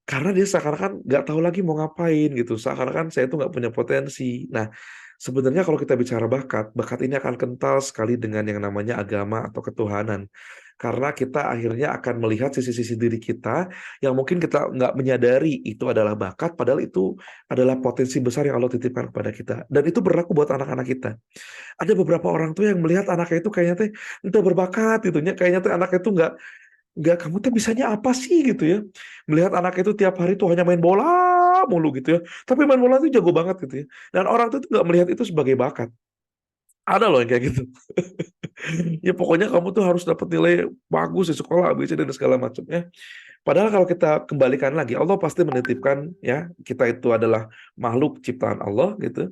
Karena dia seakan-akan nggak tahu lagi mau ngapain gitu, seakan-akan saya itu nggak punya potensi. Nah, sebenarnya kalau kita bicara bakat, bakat ini akan kental sekali dengan yang namanya agama atau ketuhanan. Karena kita akhirnya akan melihat sisi-sisi diri kita yang mungkin kita nggak menyadari itu adalah bakat, padahal itu adalah potensi besar yang Allah titipkan kepada kita. Dan itu berlaku buat anak-anak kita. Ada beberapa orang tuh yang melihat anaknya itu kayaknya teh entah berbakat gitu nya, kayaknya teh anaknya itu nggak, kamu tuh bisanya apa sih gitu ya. Melihat anak itu tiap hari tuh hanya main bola mulu gitu ya. Tapi main bola tuh jago banget gitu ya. Dan orang tuh nggak melihat itu sebagai bakat. Ada loh yang kayak gitu. Ya pokoknya kamu tuh harus dapat nilai bagus di sekolah, ABC dan segala macam ya. Padahal kalau kita kembalikan lagi, Allah pasti menitipkan ya, kita itu adalah makhluk ciptaan Allah gitu.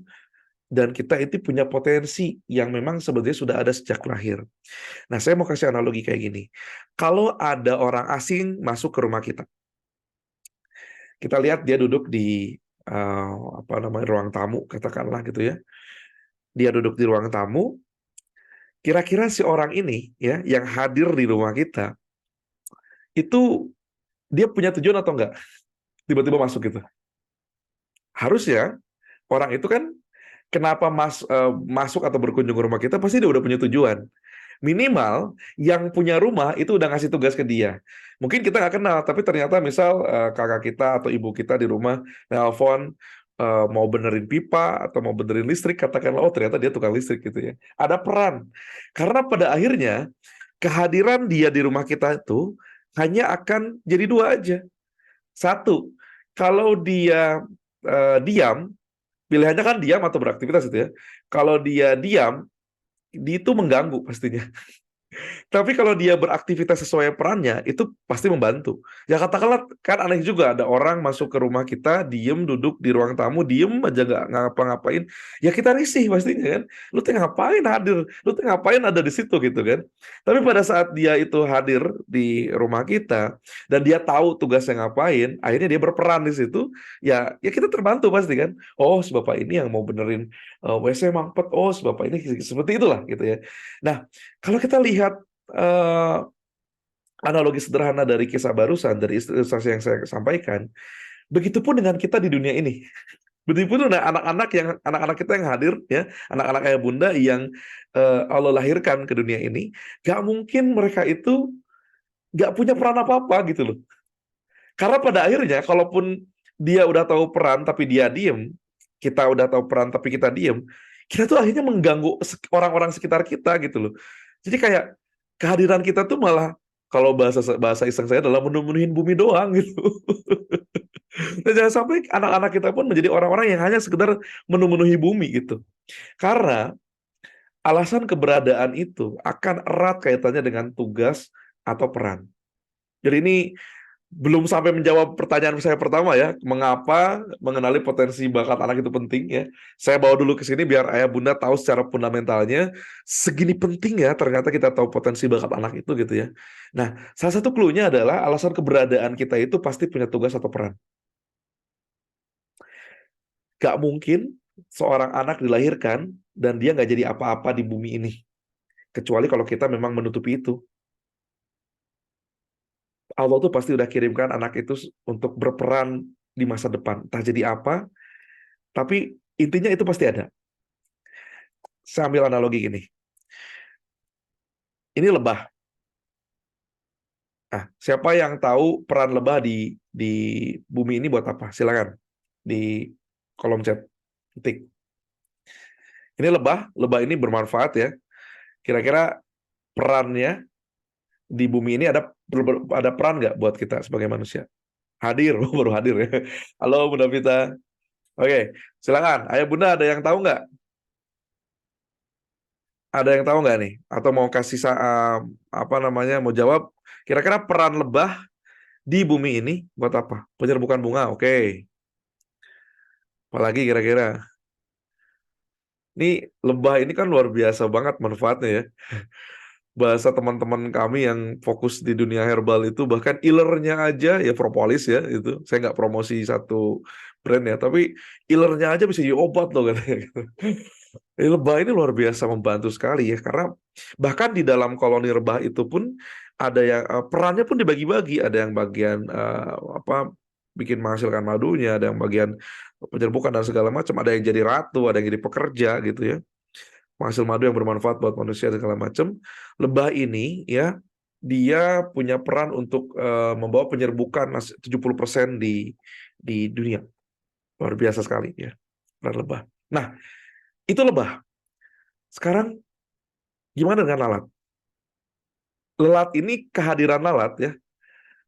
Dan kita itu punya potensi yang memang sebenarnya sudah ada sejak lahir. Nah, saya mau kasih analogi kayak gini. Kalau ada orang asing masuk ke rumah kita lihat dia duduk di, ruang tamu katakanlah gitu ya. Dia duduk di ruang tamu, kira-kira si orang ini ya, yang hadir di rumah kita, itu dia punya tujuan atau enggak? Tiba-tiba masuk gitu. Harusnya orang itu kan kenapa masuk atau berkunjung ke rumah kita pasti dia udah punya tujuan. Minimal yang punya rumah itu udah ngasih tugas ke dia. Mungkin kita nggak kenal, tapi ternyata misal kakak kita atau ibu kita di rumah nelpon mau benerin pipa atau mau benerin listrik, katakanlah, oh ternyata dia tukang listrik gitu ya. Ada peran. Karena pada akhirnya kehadiran dia di rumah kita itu hanya akan jadi dua aja. Satu, kalau dia diam, pilihannya kan diam atau beraktivitas itu ya. Kalau dia diam, dia itu mengganggu pastinya. Tapi kalau dia beraktivitas sesuai perannya, itu pasti membantu. Ya katakanlah, kan aneh juga ada orang masuk ke rumah kita, diem duduk di ruang tamu, diem aja nggak ngapa-ngapain. Ya kita risih pastinya kan. Lu tuh ngapain hadir? Lu tuh ngapain ada di situ gitu kan. Tapi pada saat dia itu hadir di rumah kita, dan dia tahu tugasnya ngapain, akhirnya dia berperan di situ, ya kita terbantu pasti kan. Oh, si bapak ini yang mau benerin WC mampet. Oh, si bapak ini seperti itulah gitu ya. Nah, kalau kita lihat eh, analogi sederhana dari kisah barusan, dari ilustrasi yang saya sampaikan, begitupun dengan kita di dunia ini. Begitupun dengan anak-anak kita yang hadir, ya, anak-anak ayah bunda yang Allah lahirkan ke dunia ini, gak mungkin mereka itu gak punya peran apa-apa gitu loh. Karena pada akhirnya, kalaupun dia udah tahu peran tapi dia diem, kita udah tahu peran tapi kita diem, kita tuh akhirnya mengganggu orang-orang sekitar kita gitu loh. Jadi kayak kehadiran kita tuh malah, kalau bahasa bahasa iseng saya adalah menuhin bumi doang gitu. Dan jangan sampai anak-anak kita pun menjadi orang-orang yang hanya sekedar memenuhi bumi gitu. Karena alasan keberadaan itu akan erat kaitannya dengan tugas atau peran. Jadi ini belum sampai menjawab pertanyaan saya pertama ya, mengapa mengenali potensi bakat anak itu penting ya. Saya bawa dulu ke sini biar ayah bunda tahu secara fundamentalnya segini penting ya ternyata kita tahu potensi bakat anak itu gitu ya. Nah, salah satu clue-nya adalah alasan keberadaan kita itu pasti punya tugas atau peran. Gak mungkin seorang anak dilahirkan dan dia nggak jadi apa-apa di bumi ini. Kecuali kalau kita memang menutupi itu. Allah tuh pasti udah kirimkan anak itu untuk berperan di masa depan. Entah jadi apa, tapi intinya itu pasti ada. Saya ambil analogi gini. Ini lebah. Nah, siapa yang tahu peran lebah di bumi ini buat apa? Silakan di kolom chat. Ketik. Ini lebah ini bermanfaat ya. Kira-kira perannya di bumi ini ada peran nggak buat kita sebagai manusia? Hadir, baru hadir ya. Halo Bunda Vita. Oke, silakan. Ayah Bunda ada yang tahu nggak? Ada yang tahu nggak nih? Atau mau kasih apa namanya? Mau jawab? Kira-kira peran lebah di bumi ini buat apa? Penyerbukan bunga, oke. Apalagi kira-kira? Ini lebah ini kan luar biasa banget manfaatnya ya. Bahasa teman-teman kami yang fokus di dunia herbal itu bahkan ilernya aja ya propolis ya itu. Saya nggak promosi satu brand ya, tapi ilernya aja bisa jadi obat loh katanya. Lebah ini luar biasa membantu sekali ya karena bahkan di dalam koloni lebah itu pun ada yang perannya pun dibagi-bagi, ada yang bagian apa bikin menghasilkan madunya, ada yang bagian penyerbukan dan segala macam, ada yang jadi ratu, ada yang jadi pekerja gitu ya. Penghasil madu yang bermanfaat buat manusia dan segala macam. Lebah ini ya dia punya peran untuk membawa penyerbukan 70% di dunia. Luar biasa sekali ya peran lebah. Nah, itu lebah. Sekarang gimana dengan lalat? Lalat ini kehadiran lalat ya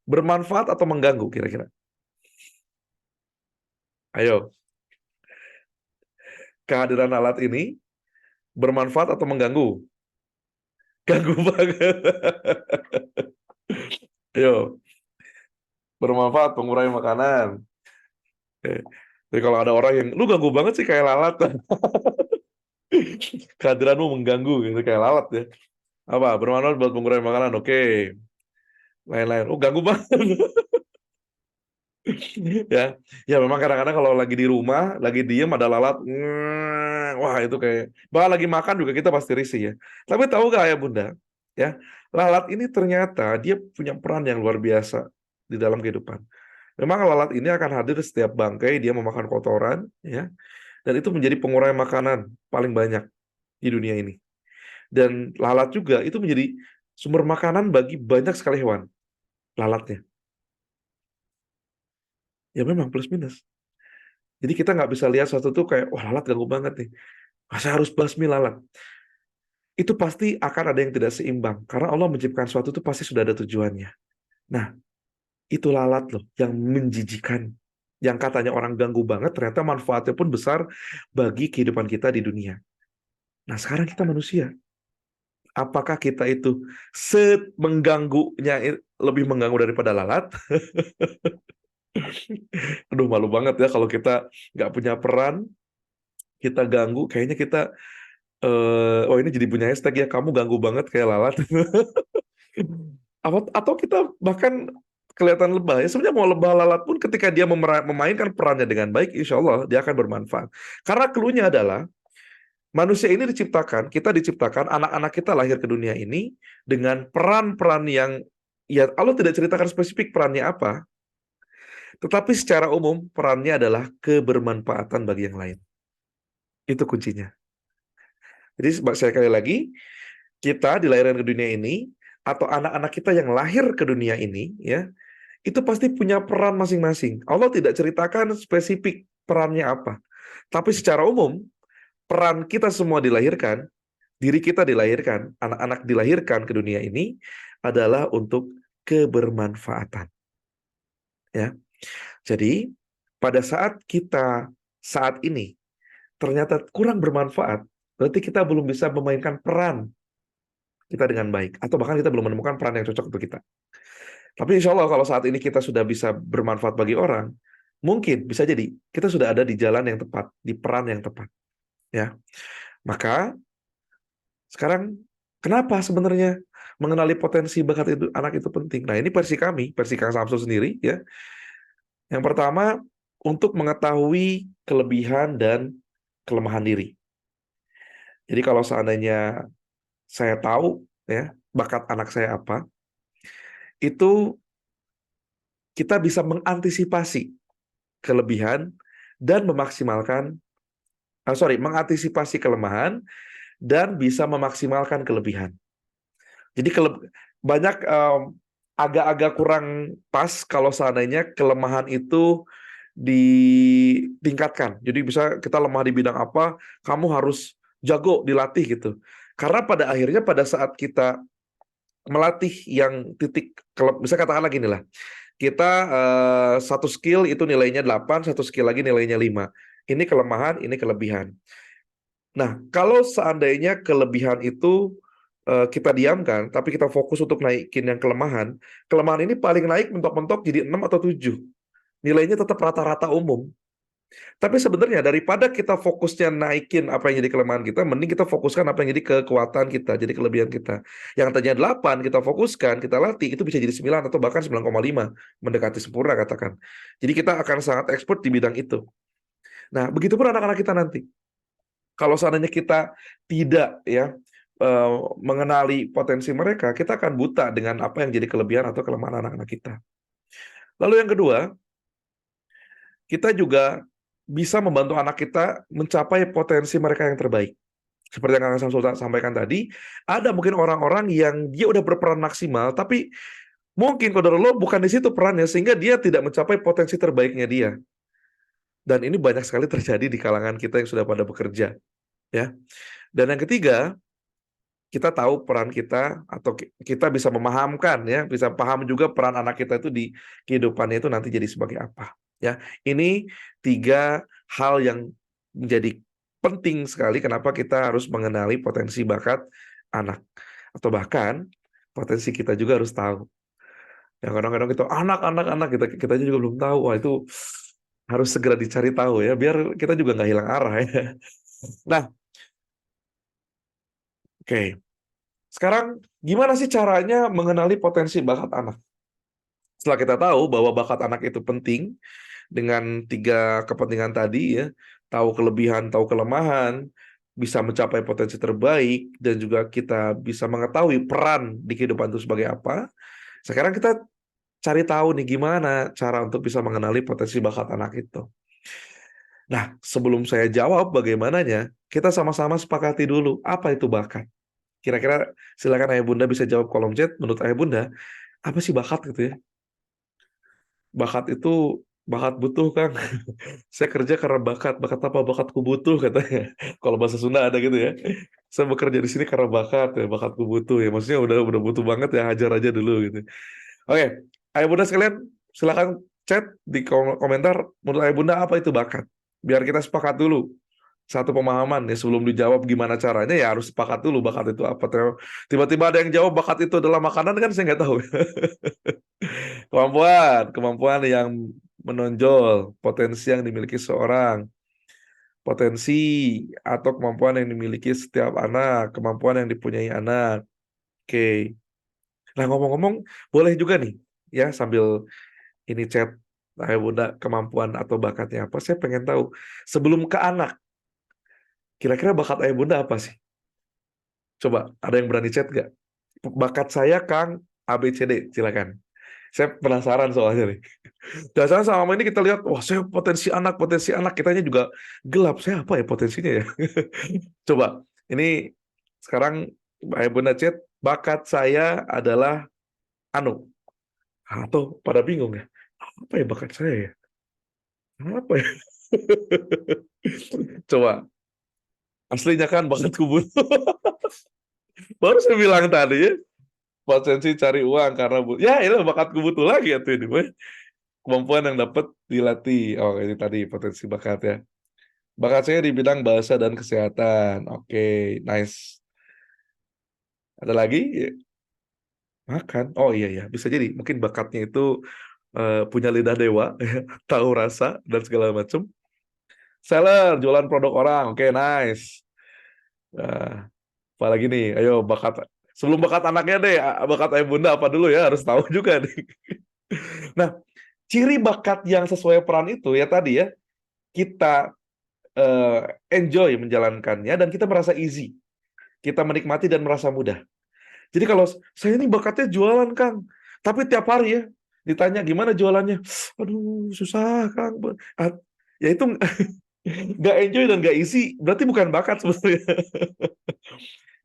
bermanfaat atau mengganggu kira-kira? Ayo, kehadiran lalat ini bermanfaat atau mengganggu? Ganggu banget. Ayo, bermanfaat pengurangi makanan. Jadi kalau ada orang yang lu ganggu banget sih kayak lalat, kehadiranmu mengganggu gitu kayak lalat ya. Apa bermanfaat buat pengurangi makanan? Oke, lain-lain. Oh ganggu banget. Ya, ya memang kadang-kadang kalau lagi di rumah, lagi diem ada lalat, wah itu kayak, bahkan lagi makan juga kita pasti risih ya. Tapi tahu gak ya Bunda, ya lalat ini ternyata dia punya peran yang luar biasa di dalam kehidupan. Memang lalat ini akan hadir setiap bangkai, dia memakan kotoran, ya, dan itu menjadi pengurai makanan paling banyak di dunia ini. Dan lalat juga itu menjadi sumber makanan bagi banyak sekali hewan, lalatnya. Ya memang plus minus. Jadi kita nggak bisa lihat sesuatu tuh kayak, wah lalat ganggu banget nih. Masa harus basmi lalat? Itu pasti akan ada yang tidak seimbang. Karena Allah menciptakan sesuatu itu pasti sudah ada tujuannya. Nah, itu lalat loh yang menjijikan. Yang katanya orang ganggu banget, ternyata manfaatnya pun besar bagi kehidupan kita di dunia. Nah, sekarang kita manusia. Apakah kita itu lebih mengganggu daripada lalat? Aduh, malu banget ya kalau kita nggak punya peran, kita ganggu, kayaknya kita, oh ini jadi punya hashtag ya, kamu ganggu banget kayak lalat. Atau kita bahkan kelihatan lebah. Ya sebenarnya mau lebah lalat pun ketika dia memainkan perannya dengan baik, insya Allah dia akan bermanfaat. Karena clue-nya adalah manusia ini diciptakan, kita diciptakan, anak-anak kita lahir ke dunia ini dengan peran-peran yang, ya Allah tidak ceritakan spesifik perannya apa, tetapi secara umum perannya adalah kebermanfaatan bagi yang lain. Itu kuncinya. Jadi saya kali lagi, kita dilahirkan ke dunia ini, atau anak-anak kita yang lahir ke dunia ini, ya, itu pasti punya peran masing-masing. Allah tidak ceritakan spesifik perannya apa. Tapi secara umum, peran kita semua dilahirkan, diri kita dilahirkan, anak-anak dilahirkan ke dunia ini adalah untuk kebermanfaatan. Ya. Jadi, pada saat kita saat ini ternyata kurang bermanfaat, berarti kita belum bisa memainkan peran kita dengan baik. Atau bahkan kita belum menemukan peran yang cocok untuk kita. Tapi insya Allah kalau saat ini kita sudah bisa bermanfaat bagi orang, mungkin bisa jadi kita sudah ada di jalan yang tepat, di peran yang tepat. Ya, maka sekarang kenapa sebenarnya mengenali potensi bakat itu anak itu penting? Nah ini versi kami, versi Kang Samsul sendiri ya. Yang pertama untuk mengetahui kelebihan dan kelemahan diri. Jadi kalau seandainya saya tahu ya bakat anak saya apa, itu kita bisa mengantisipasi kelebihan dan mengantisipasi kelemahan dan bisa memaksimalkan kelebihan. Jadi banyak agak-agak kurang pas kalau seandainya kelemahan itu ditingkatkan. Jadi bisa kita lemah di bidang apa, kamu harus jago dilatih gitu. Karena pada akhirnya pada saat kita melatih yang bisa katakanlah gini lah, kita satu skill itu nilainya 8, satu skill lagi nilainya 5. Ini kelemahan, ini kelebihan. Nah, kalau seandainya kelebihan itu kita diamkan, tapi kita fokus untuk naikin yang kelemahan, kelemahan ini paling naik mentok-mentok jadi 6 atau 7. Nilainya tetap rata-rata umum. Tapi sebenarnya daripada kita fokusnya naikin apa yang jadi kelemahan kita, mending kita fokuskan apa yang jadi kekuatan kita, jadi kelebihan kita. Yang tadinya 8, kita fokuskan, kita latih, itu bisa jadi 9 atau bahkan 9,5, mendekati sempurna katakan. Jadi kita akan sangat expert di bidang itu. Nah, begitupun anak-anak kita nanti. Kalau seandainya kita tidak ya mengenali potensi mereka, kita akan buta dengan apa yang jadi kelebihan atau kelemahan anak-anak kita. Lalu yang kedua, kita juga bisa membantu anak kita mencapai potensi mereka yang terbaik. Seperti yang Kang Samsul sampaikan tadi, ada mungkin orang-orang yang dia udah berperan maksimal, tapi mungkin qadarullah bukan di situ perannya, sehingga dia tidak mencapai potensi terbaiknya dia. Dan ini banyak sekali terjadi di kalangan kita yang sudah pada bekerja. Ya. Dan yang ketiga, kita tahu peran kita atau kita bisa memahamkan ya, bisa paham juga peran anak kita itu di kehidupannya itu nanti jadi sebagai apa. Ya, ini 3 hal yang menjadi penting sekali kenapa kita harus mengenali potensi bakat anak. Atau bahkan potensi kita juga harus tahu. Ya kadang-kadang kita anak kita juga belum tahu. Wah itu harus segera dicari tahu ya biar kita juga nggak hilang arah ya. Nah, oke. Sekarang gimana sih caranya mengenali potensi bakat anak? Setelah kita tahu bahwa bakat anak itu penting dengan 3 kepentingan tadi ya, tahu kelebihan, tahu kelemahan, bisa mencapai potensi terbaik, dan juga kita bisa mengetahui peran di kehidupan itu sebagai apa. Sekarang kita cari tahu nih gimana cara untuk bisa mengenali potensi bakat anak itu. Nah, sebelum saya jawab bagaimananya, kita sama-sama sepakati dulu apa itu bakat. Kira-kira silakan Ayah Bunda bisa jawab kolom chat. Menurut Ayah Bunda, apa sih bakat gitu ya? Bakat itu bakat butuh Kang. Saya kerja karena bakat. Bakat apa? Bakatku butuh katanya. Kalau bahasa Sunda ada gitu ya. Saya bekerja di sini karena bakat ya, bakatku butuh ya. Maksudnya udah butuh banget ya, hajar aja dulu gitu. Oke, Ayah Bunda sekalian silakan chat di komentar menurut Ayah Bunda apa itu bakat. Biar kita sepakat dulu satu pemahaman ya sebelum dijawab gimana caranya ya harus sepakat dulu bakat itu apa. Tiba-tiba ada yang jawab bakat itu adalah makanan kan saya nggak tahu. Kemampuan yang menonjol, potensi yang dimiliki seorang, potensi atau kemampuan yang dimiliki setiap anak, kemampuan yang dipunyai anak. Oke. Nah, ngomong-ngomong, boleh juga nih ya sambil ini chat Ayah Bunda kemampuan atau bakatnya apa? Saya pengen tahu. Sebelum ke anak, kira-kira bakat Ayah Bunda apa sih? Coba, ada yang berani chat nggak? Bakat saya Kang ABCD, silakan. Saya penasaran soalnya nih. Biasanya selama ini kita lihat, wah saya potensi anak. Kitanya juga gelap. Saya apa ya potensinya ya? Coba, ini sekarang Ayah Bunda chat, bakat saya adalah anu. Atau pada bingung ya, apa ya bakat saya ya? Apa ya? Coba, aslinya kan bakatku butuh. Baru saya bilang tadi ya, potensi cari uang karena ya itu bakatku butuh lagi ya tuh ini. Boy. Kemampuan yang dapat dilatih. Oh, ini tadi potensi bakat ya. Bakat saya di bidang bahasa dan kesehatan. Oke, nice. Ada lagi? Ya, makan. Oh iya ya, bisa jadi. Mungkin bakatnya itu punya lidah dewa, tahu rasa dan segala macam. Seller, jualan produk orang. Oke, nice. Apalagi nih, ayo bakat. Sebelum bakat anaknya deh, bakat ayah bunda apa dulu ya, harus tahu juga nih. Nah, ciri bakat yang sesuai peran itu ya tadi ya, kita eh, enjoy menjalankannya dan kita merasa easy. Kita menikmati dan merasa mudah. Jadi kalau saya ini bakatnya jualan, Kang. Tapi tiap hari ya, ditanya gimana jualannya. Aduh, susah, Kang. Ah, ya itu nggak enjoy dan nggak easy, berarti bukan bakat sebetulnya.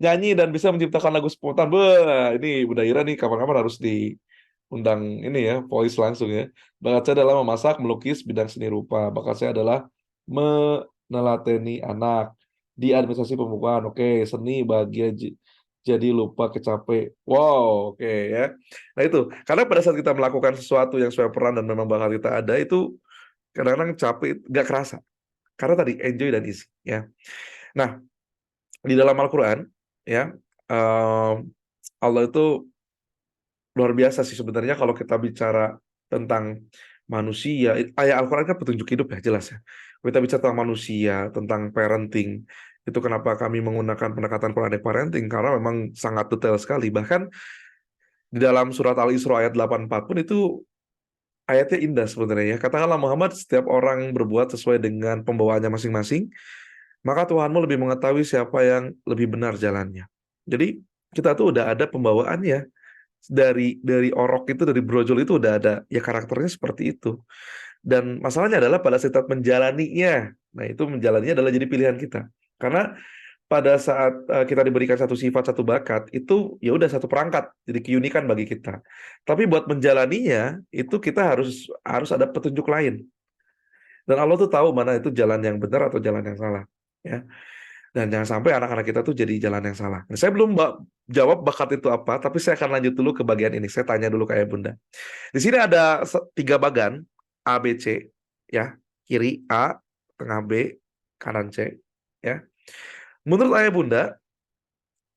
Nyanyi dan bisa menciptakan lagu spontan. Wah, ini Bunda Ira nih kapan-kapan harus diundang ini ya, voice langsung ya. Bakat saya adalah memasak, melukis, bidang seni rupa. Bakat saya adalah menelateni anak di administrasi pembukaan. Oke, seni bahagia jadi lupa kecapek. Wow, oke ya. Nah itu, karena pada saat kita melakukan sesuatu yang sesuai peran dan memang bakat kita ada, itu kadang-kadang capek, nggak kerasa. Karena tadi enjoy dan easy ya. Nah, di dalam Al-Quran ya em, Allah itu luar biasa sih sebenarnya kalau kita bicara tentang manusia. Ayat Al-Quran kan petunjuk hidup ya jelas ya. Kalau kita bicara tentang manusia, tentang parenting, itu kenapa kami menggunakan pendekatan Quranic parenting karena memang sangat detail sekali. Bahkan di dalam surat Al-Isra ayat 84 pun itu ayatnya indah sebenarnya ya. Katakanlah Muhammad, setiap orang berbuat sesuai dengan pembawaannya masing-masing, maka Tuhanmu lebih mengetahui siapa yang lebih benar jalannya. Jadi kita tuh udah ada pembawaannya dari orok itu dari brojol itu udah ada ya karakternya seperti itu. Dan masalahnya adalah pada saat menjalaninya. Nah, itu menjalaninya adalah jadi pilihan kita. Karena pada saat kita diberikan satu sifat, satu bakat, itu ya udah satu perangkat, jadi keunikan bagi kita. Tapi buat menjalaninya, itu kita harus harus ada petunjuk lain. Dan Allah tuh tahu mana itu jalan yang benar atau jalan yang salah. Ya. Dan jangan sampai anak-anak kita tuh jadi jalan yang salah. Nah, saya belum jawab bakat itu apa, tapi saya akan lanjut dulu ke bagian ini. Saya tanya dulu ke Ayah Bunda. Di sini ada tiga bagan, A, B, C. Ya, kiri A, tengah B, kanan C. Ya. Menurut Ayah Bunda,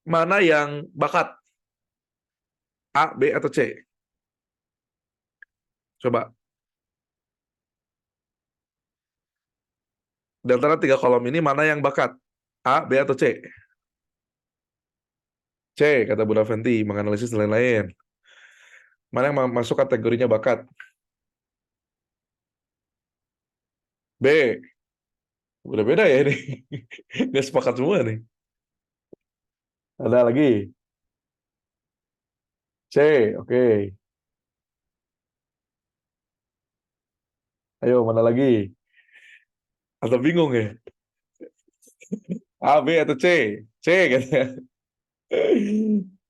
mana yang bakat? A, B, atau C? Coba. Di antara tiga kolom ini, mana yang bakat? A, B, atau C? C, kata Bunda Fenty, menganalisis lain-lain. Mana yang masuk kategorinya bakat? B. Udah beda ya ini. Nggak sepakat semua nih. Ada lagi. C, oke. Ayo, mana lagi? Atau bingung ya? A, B, atau C? C, katanya.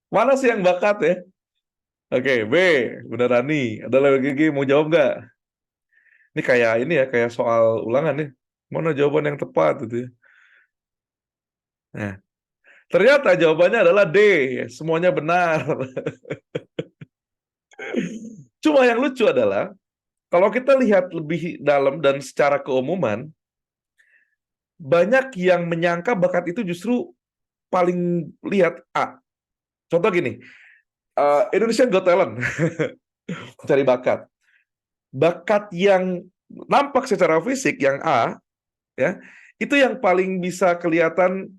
Mana sih yang bakat ya? Oke, B, Bunda Rani. Ada lagi mau jawab nggak? Ini kayak ini ya, kayak soal ulangan nih. Mana jawaban yang tepat gitu ya. Nah, ternyata jawabannya adalah D. Semuanya benar. Cuma yang lucu adalah, kalau kita lihat lebih dalam dan secara keumuman, banyak yang menyangka bakat itu justru paling lihat A. Contoh gini, Indonesian Got Talent, cari bakat. Bakat yang nampak secara fisik, yang A, ya, itu yang paling bisa kelihatan,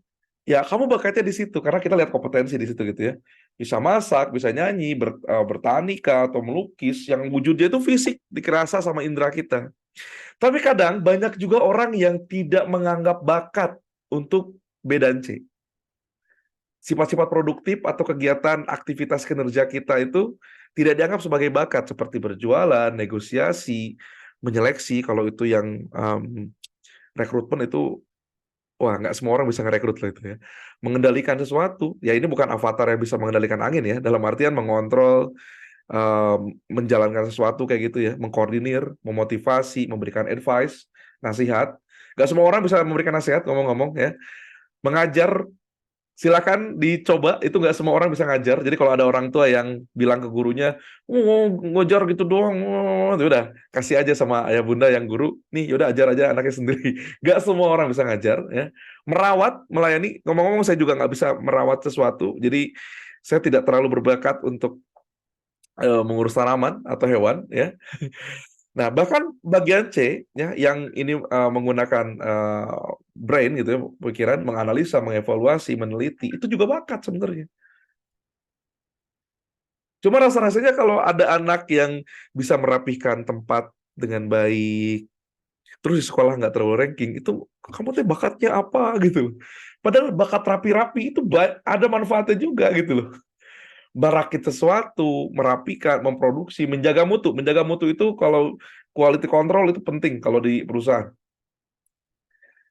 ya kamu bakatnya di situ, karena kita lihat kompetensi di situ gitu ya. Bisa masak, bisa nyanyi, bertani kah, atau melukis, yang wujudnya itu fisik, dikerasa sama indera kita. Tapi kadang banyak juga orang yang tidak menganggap bakat untuk B dan C. Sifat-sifat produktif atau kegiatan aktivitas kinerja kita itu tidak dianggap sebagai bakat, seperti berjualan, negosiasi, menyeleksi. Kalau itu yang rekrutmen itu, wah nggak semua orang bisa ngerekrut lah itu ya. Mengendalikan sesuatu, ya ini bukan avatar yang bisa mengendalikan angin ya, dalam artian mengontrol, menjalankan sesuatu kayak gitu ya, mengkoordinir, memotivasi, memberikan advice, nasihat. Nggak semua orang bisa memberikan nasihat, ngomong-ngomong ya. Mengajar, silakan dicoba, itu nggak semua orang bisa ngajar. Jadi kalau ada orang tua yang bilang ke gurunya, oh, ngajar gitu doang, oh, udah kasih aja sama ayah bunda yang guru, nih yaudah ajar aja anaknya sendiri. Nggak semua orang bisa ngajar ya. Merawat, melayani, ngomong-ngomong saya juga nggak bisa merawat sesuatu, jadi saya tidak terlalu berbakat untuk mengurus tanaman atau hewan ya. Nah, bahkan bagian C ya, yang ini menggunakan brain gitu ya, pikiran, menganalisa, mengevaluasi, meneliti, itu juga bakat sebenarnya. Cuma rasa-rasanya kalau ada anak yang bisa merapihkan tempat dengan baik, terus di sekolah nggak terlalu ranking, itu kamu tuh bakatnya apa gitu. Padahal bakat rapi-rapi itu ada manfaatnya juga gitu loh. Merakit sesuatu, merapikan, memproduksi, menjaga mutu. Menjaga mutu itu kalau quality control itu penting kalau di perusahaan.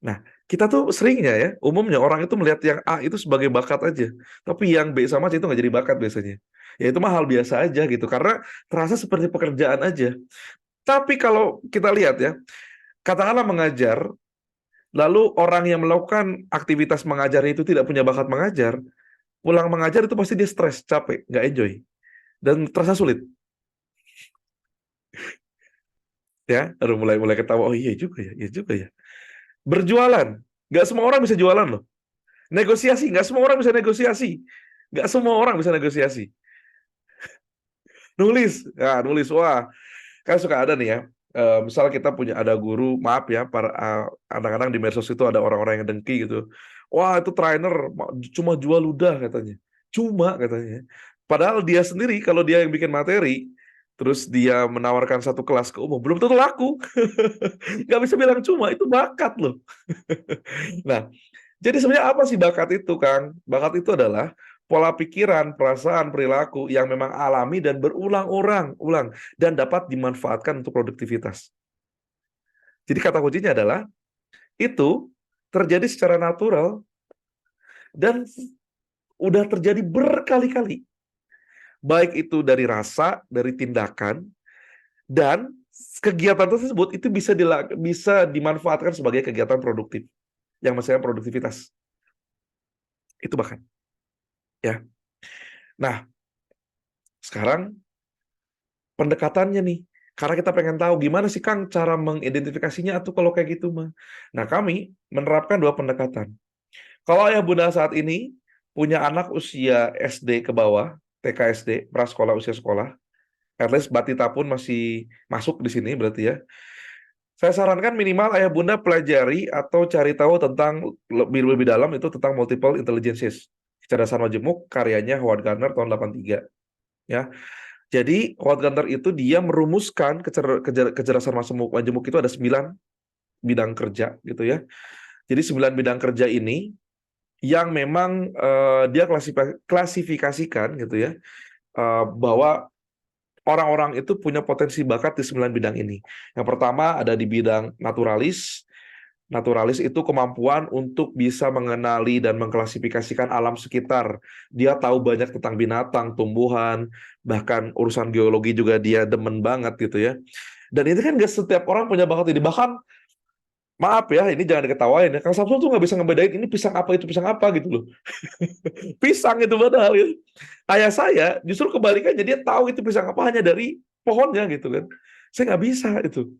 Nah, kita tuh seringnya ya, umumnya orang itu melihat yang A itu sebagai bakat aja. Tapi yang B sama C itu nggak jadi bakat biasanya. Ya itu mah hal biasa aja gitu, karena terasa seperti pekerjaan aja. Tapi kalau kita lihat ya, katakanlah mengajar, lalu orang yang melakukan aktivitas mengajar itu tidak punya bakat mengajar, pulang mengajar itu pasti dia stres, capek, nggak enjoy. Dan terasa sulit. Ya, baru mulai ketawa, oh iya juga ya, iya juga ya. Berjualan, nggak semua orang bisa jualan loh. Negosiasi, nggak semua orang bisa negosiasi. Nggak semua orang bisa negosiasi. Nulis, ya nulis, wah, kan suka ada nih ya. Misal kita punya ada guru, maaf ya, para kadang-kadang di medsos itu ada orang-orang yang dengki gitu. Wah, itu trainer cuma jual ludah katanya. Cuma katanya. Padahal dia sendiri kalau dia yang bikin materi, terus dia menawarkan satu kelas ke umum, belum tentu laku. Nggak bisa bilang cuma, itu bakat loh. Nah, jadi sebenarnya apa sih bakat itu, Kang? Bakat itu adalah pola pikiran, perasaan, perilaku yang memang alami dan berulang-ulang dan dapat dimanfaatkan untuk produktivitas. Jadi kata kuncinya adalah itu terjadi secara natural dan udah terjadi berkali-kali. Baik itu dari rasa, dari tindakan, dan kegiatan tersebut itu bisa dimanfaatkan sebagai kegiatan produktif yang menghasilkan produktivitas. Itu bahkan ya. Nah, sekarang pendekatannya nih. Karena kita pengen tahu gimana sih Kang cara mengidentifikasinya atau kalau kayak gitu mah. Nah, kami menerapkan dua pendekatan. Kalau ayah bunda saat ini punya anak usia SD ke bawah, TK SD, prasekolah usia sekolah, at least Batita pun masih masuk di sini berarti ya. Saya sarankan minimal ayah bunda pelajari atau cari tahu tentang lebih dalam itu tentang multiple intelligences. Kecerdasan majemuk karyanya Howard Gardner tahun 83 ya. Jadi Howard Gardner itu dia merumuskan kecerdasan majemuk itu ada 9 bidang kerja gitu ya. Jadi 9 bidang kerja ini yang memang dia klasifikasikan gitu ya, bahwa orang-orang itu punya potensi bakat di 9 bidang ini. Yang pertama ada di bidang naturalis, Naturalis itu kemampuan untuk bisa mengenali dan mengklasifikasikan alam sekitar. Dia tahu banyak tentang binatang, tumbuhan, bahkan urusan geologi juga dia demen banget gitu ya. Dan itu kan gak setiap orang punya bakat ini. Bahkan, maaf ya, ini jangan diketawain ya. Kang Samsul tuh nggak bisa ngebedain ini pisang apa, itu pisang apa gitu loh. Pisang itu padahal gitu. Ayah saya justru kebalikannya, dia tahu itu pisang apa hanya dari pohonnya gitu kan. Saya nggak bisa itu.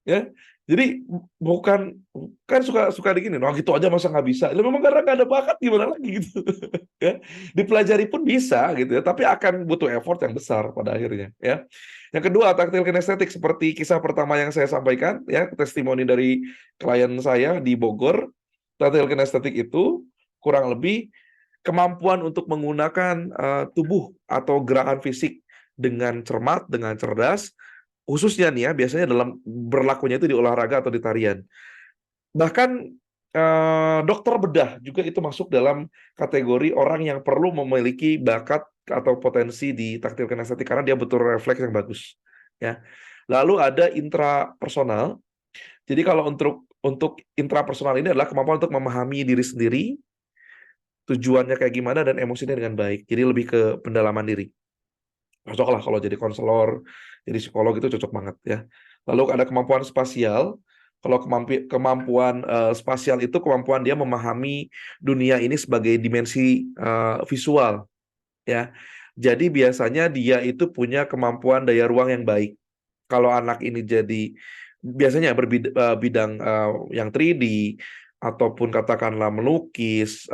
Ya, jadi bukan, kan suka suka di gini, nah gitu aja masa nggak bisa. Lah memang karena nggak ada bakat, gimana lagi gitu. Ya, dipelajari pun bisa gitu ya, tapi akan butuh effort yang besar pada akhirnya ya. Yang kedua, taktil kinestetik seperti kisah pertama yang saya sampaikan ya, testimoni dari klien saya di Bogor. Taktil kinestetik itu kurang lebih kemampuan untuk menggunakan tubuh atau gerakan fisik dengan cermat, dengan cerdas, khususnya nih ya, biasanya dalam berlakunya itu di olahraga atau di tarian. Bahkan dokter bedah juga itu masuk dalam kategori orang yang perlu memiliki bakat atau potensi di taktil kinestetik karena dia butuh refleks yang bagus. Ya. Lalu ada intrapersonal. Jadi kalau untuk intrapersonal ini adalah kemampuan untuk memahami diri sendiri, tujuannya kayak gimana dan emosinya dengan baik. Jadi lebih ke pendalaman diri. Cocok lah kalau jadi konselor, jadi psikolog itu cocok banget ya. Lalu ada kemampuan spasial. Kalau kemampuan spasial itu kemampuan dia memahami dunia ini sebagai dimensi visual ya. Jadi biasanya dia itu punya kemampuan daya ruang yang baik. Kalau anak ini jadi biasanya bidang yang 3D ataupun katakanlah melukis,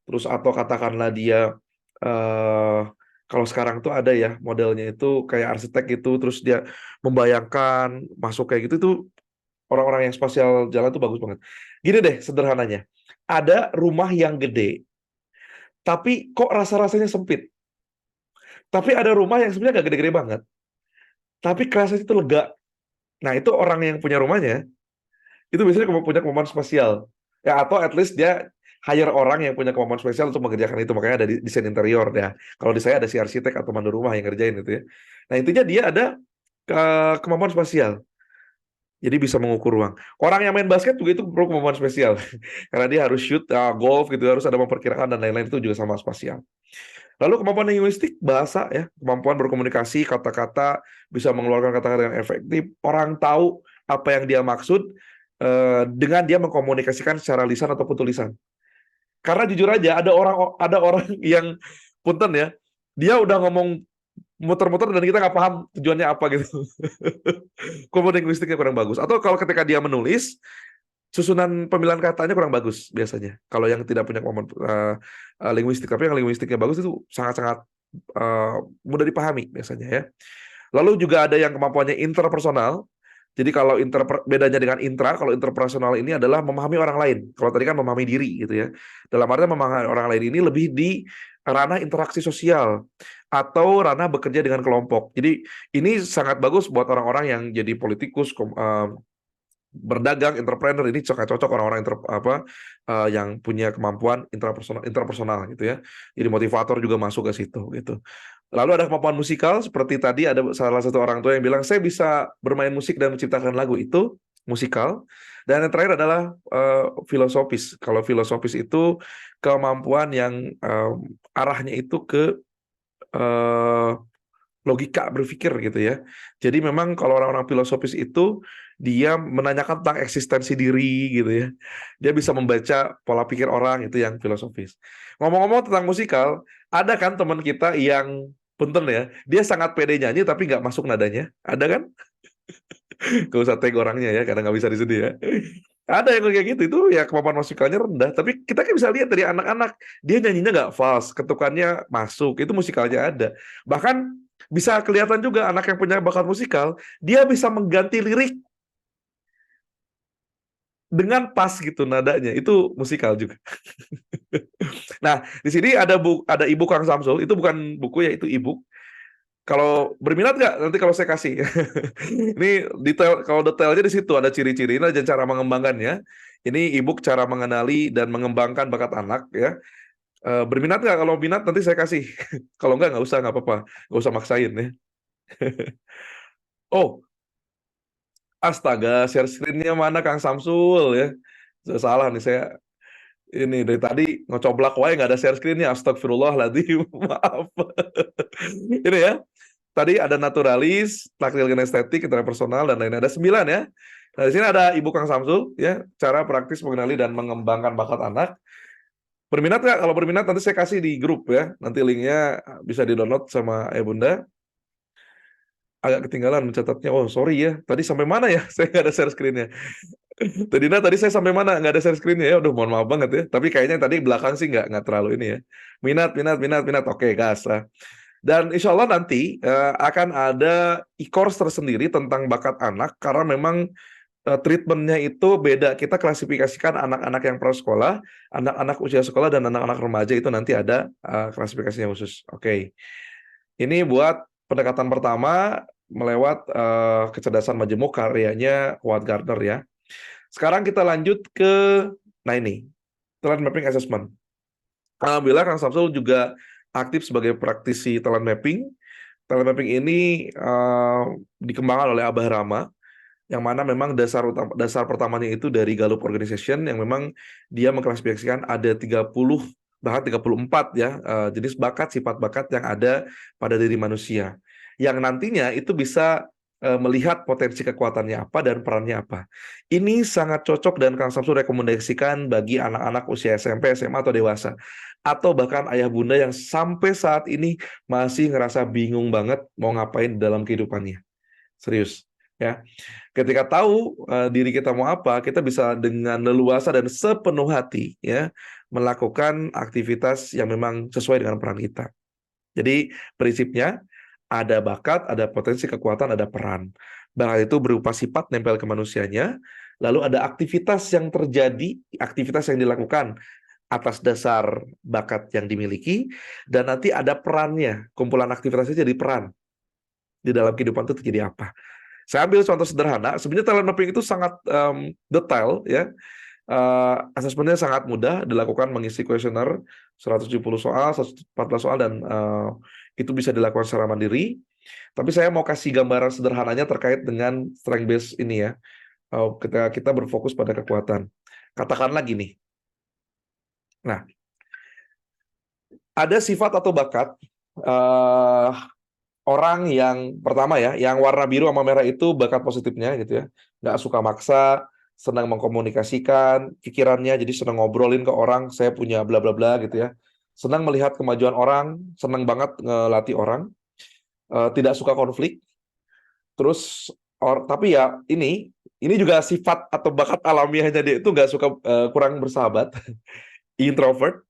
terus atau katakanlah dia eh, kalau sekarang tuh ada ya modelnya itu kayak arsitek gitu, terus dia membayangkan masuk kayak gitu, itu orang-orang yang spasial jalan tuh bagus banget. Gini deh sederhananya, ada rumah yang gede, tapi kok rasa-rasanya sempit. Tapi ada rumah yang sebenarnya gak gede-gede banget, tapi kerasa itu lega. Nah itu orang yang punya rumahnya, itu biasanya punya kemampuan spasial. Ya, atau at least dia hire orang yang punya kemampuan spesial untuk mengerjakan itu. Makanya ada desain interior ya. Kalau di saya ada si arsitek atau mandu rumah yang ngerjain itu ya. Nah intinya dia ada kemampuan spasial. Jadi bisa mengukur ruang. Orang yang main basket juga itu perlu kemampuan spesial. Karena dia harus shoot golf gitu, harus ada memperkirakan dan lain-lain, itu juga sama spasial. Lalu kemampuan linguistik, bahasa ya, kemampuan berkomunikasi, kata-kata, bisa mengeluarkan kata-kata yang efektif. Orang tahu apa yang dia maksud dengan dia mengkomunikasikan secara lisan ataupun tulisan. Karena jujur aja ada orang yang punten ya, dia udah ngomong muter-muter dan kita nggak paham tujuannya apa gitu. Kemampuan linguistiknya kurang bagus. Atau kalau ketika dia menulis, susunan pemilihan katanya kurang bagus biasanya. Kalau yang tidak punya kemampuan linguistik, tapi yang linguistiknya bagus itu sangat-sangat mudah dipahami biasanya ya. Lalu juga ada yang kemampuannya interpersonal. Jadi kalau bedanya dengan intra, kalau interpersonal ini adalah memahami orang lain. Kalau tadi kan memahami diri gitu ya. Dalam artian memahami orang lain ini lebih di ranah interaksi sosial atau ranah bekerja dengan kelompok. Jadi ini sangat bagus buat orang-orang yang jadi politikus, berdagang, entrepreneur, ini cocok orang-orang yang punya kemampuan interpersonal gitu ya. Jadi motivator juga masuk ke situ gitu. Lalu ada kemampuan musikal seperti tadi ada salah satu orang tua yang bilang saya bisa bermain musik dan menciptakan lagu, itu musikal. Dan yang terakhir adalah filosofis. Kalau filosofis itu kemampuan yang arahnya itu ke eh, logika berpikir gitu ya. Jadi memang kalau orang-orang filosofis itu dia menanyakan tentang eksistensi diri gitu ya. Dia bisa membaca pola pikir orang, itu yang filosofis. Ngomong-ngomong tentang musikal, ada kan teman kita yang punten ya, dia sangat pede nyanyi tapi nggak masuk nadanya. Ada kan? Gak usah tag orangnya ya, karena nggak bisa di sini ya. Ada yang kayak gitu, itu ya kemampuan musikalnya rendah. Tapi kita kan bisa lihat dari anak-anak, dia nyanyinya nggak false, ketukannya masuk, itu musikalnya ada. Bahkan bisa kelihatan juga anak yang punya bakat musikal, dia bisa mengganti lirik dengan pas gitu nadanya, itu musikal juga. Nah, di sini ada ibu Kang Samsul, itu bukan buku ya, itu ibu. Kalau berminat nggak? Nanti kalau saya kasih. Ini detail, kalau detailnya di situ ada ciri-ciri dan cara mengembangkannya. Ini ebook cara mengenali dan mengembangkan bakat anak ya. Berminat nggak? Kalau minat nanti saya kasih. Kalau nggak usah, nggak apa-apa. Nggak usah maksain ya. Oh, Astaga, share screen-nya mana Kang Samsul ya? Salah nih saya. Ini dari tadi ngecoblak wae nggak ada share screen-nya. Astagfirullahaladzim. Maaf. Ini ya. Tadi ada naturalis, taktil kinestetik, interpersonal, dan lain-lain. Ada 9 ya. Nah, di sini ada Ibu Kang Samsul ya, cara praktis mengenali dan mengembangkan bakat anak. Berminat nggak? Kalau berminat nanti saya kasih di grup ya. Nanti linknya bisa di-download sama Bunda. Agak ketinggalan mencatatnya. Oh, sorry ya. Tadi sampai mana ya? Saya nggak ada share screen-nya. Tadi saya sampai mana? Nggak ada share screen-nya ya. Udah mohon maaf banget ya. Tapi kayaknya tadi belakang sih nggak terlalu ini ya. Minat. Oke, gas lah. Dan insya Allah nanti akan ada e-course tersendiri tentang bakat anak. Karena memang treatmentnya itu beda. Kita klasifikasikan anak-anak yang prasekolah, anak-anak usia sekolah, dan anak-anak remaja itu nanti ada klasifikasinya khusus. Oke. Ini buat pendekatan pertama melewat kecerdasan majemuk karyanya Howard Gardner ya. Sekarang kita lanjut ke, nah ini, talent mapping assessment. Alhamdulillah Kang Samsul juga aktif sebagai praktisi talent mapping. Talent mapping ini dikembangkan oleh Abah Rama, yang mana memang dasar pertamanya itu dari Gallup Organization, yang memang dia mengklasifikasikan ada 30 bahkan 34 ya jenis bakat, sifat bakat yang ada pada diri manusia, yang nantinya itu bisa melihat potensi kekuatannya apa dan perannya apa. Ini sangat cocok dan Kang Samsul rekomendasikan bagi anak-anak usia SMP, SMA atau dewasa, atau bahkan ayah bunda yang sampai saat ini masih ngerasa bingung banget mau ngapain dalam kehidupannya. Serius ya. Ketika tahu diri kita mau apa, kita bisa dengan leluasa dan sepenuh hati ya melakukan aktivitas yang memang sesuai dengan peran kita. Jadi prinsipnya ada bakat, ada potensi kekuatan, ada peran. Bakat itu berupa sifat nempel ke manusianya, lalu ada aktivitas yang terjadi, aktivitas yang dilakukan atas dasar bakat yang dimiliki, dan nanti ada perannya, kumpulan aktivitasnya jadi peran di dalam kehidupan itu terjadi apa. Saya ambil contoh sederhana. Sebenarnya talent mapping itu sangat detail ya. Asesmennya sangat mudah, dilakukan mengisi kuesioner 170 soal, 114 soal, dan itu bisa dilakukan secara mandiri. Tapi saya mau kasih gambaran sederhananya terkait dengan strength base ini ya. Ketika kita berfokus pada kekuatan. Katakanlah gini. Nah, ada sifat atau bakat orang yang pertama ya, yang warna biru sama merah itu bakat positifnya gitu ya. Nggak suka maksa, senang mengkomunikasikan pikirannya, jadi senang ngobrolin ke orang, saya punya bla bla bla gitu ya. Senang melihat kemajuan orang, senang banget ngelatih orang, tidak suka konflik. Terus tapi ya ini juga sifat atau bakat alamiahnya dia itu nggak suka kurang bersahabat, introvert,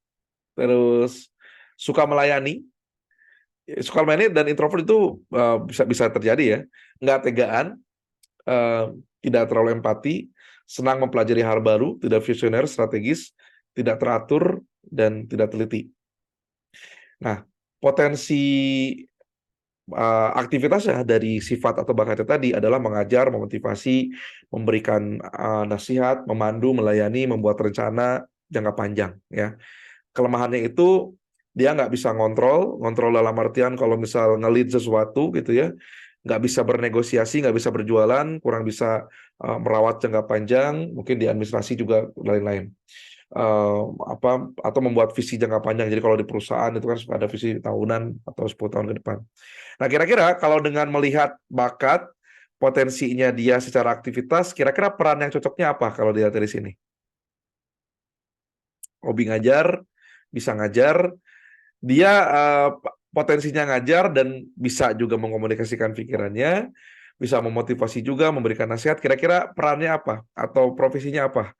terus suka melayani. Suka melayani dan introvert itu bisa terjadi ya, nggak tegaan, tidak terlalu empati, senang mempelajari hal baru, tidak visioner, strategis, tidak teratur, dan tidak teliti. Nah, potensi aktivitasnya dari sifat atau bakatnya tadi adalah mengajar, memotivasi, memberikan nasihat, memandu, melayani, membuat rencana jangka panjang. Ya, kelemahannya itu dia nggak bisa ngontrol dalam artian kalau misal nge-lead sesuatu gitu ya, nggak bisa bernegosiasi, nggak bisa berjualan, kurang bisa merawat jangka panjang, mungkin di administrasi juga lain-lain. Atau membuat visi jangka panjang. Jadi kalau di perusahaan itu kan suka ada visi tahunan atau 10 tahun ke depan. Nah, kira-kira kalau dengan melihat bakat, potensinya dia secara aktivitas, kira-kira peran yang cocoknya apa kalau dilihat dari sini? Hobi ngajar, bisa ngajar, dia potensinya ngajar dan bisa juga mengkomunikasikan pikirannya, bisa memotivasi juga, memberikan nasihat. Kira-kira perannya apa? Atau profesinya apa?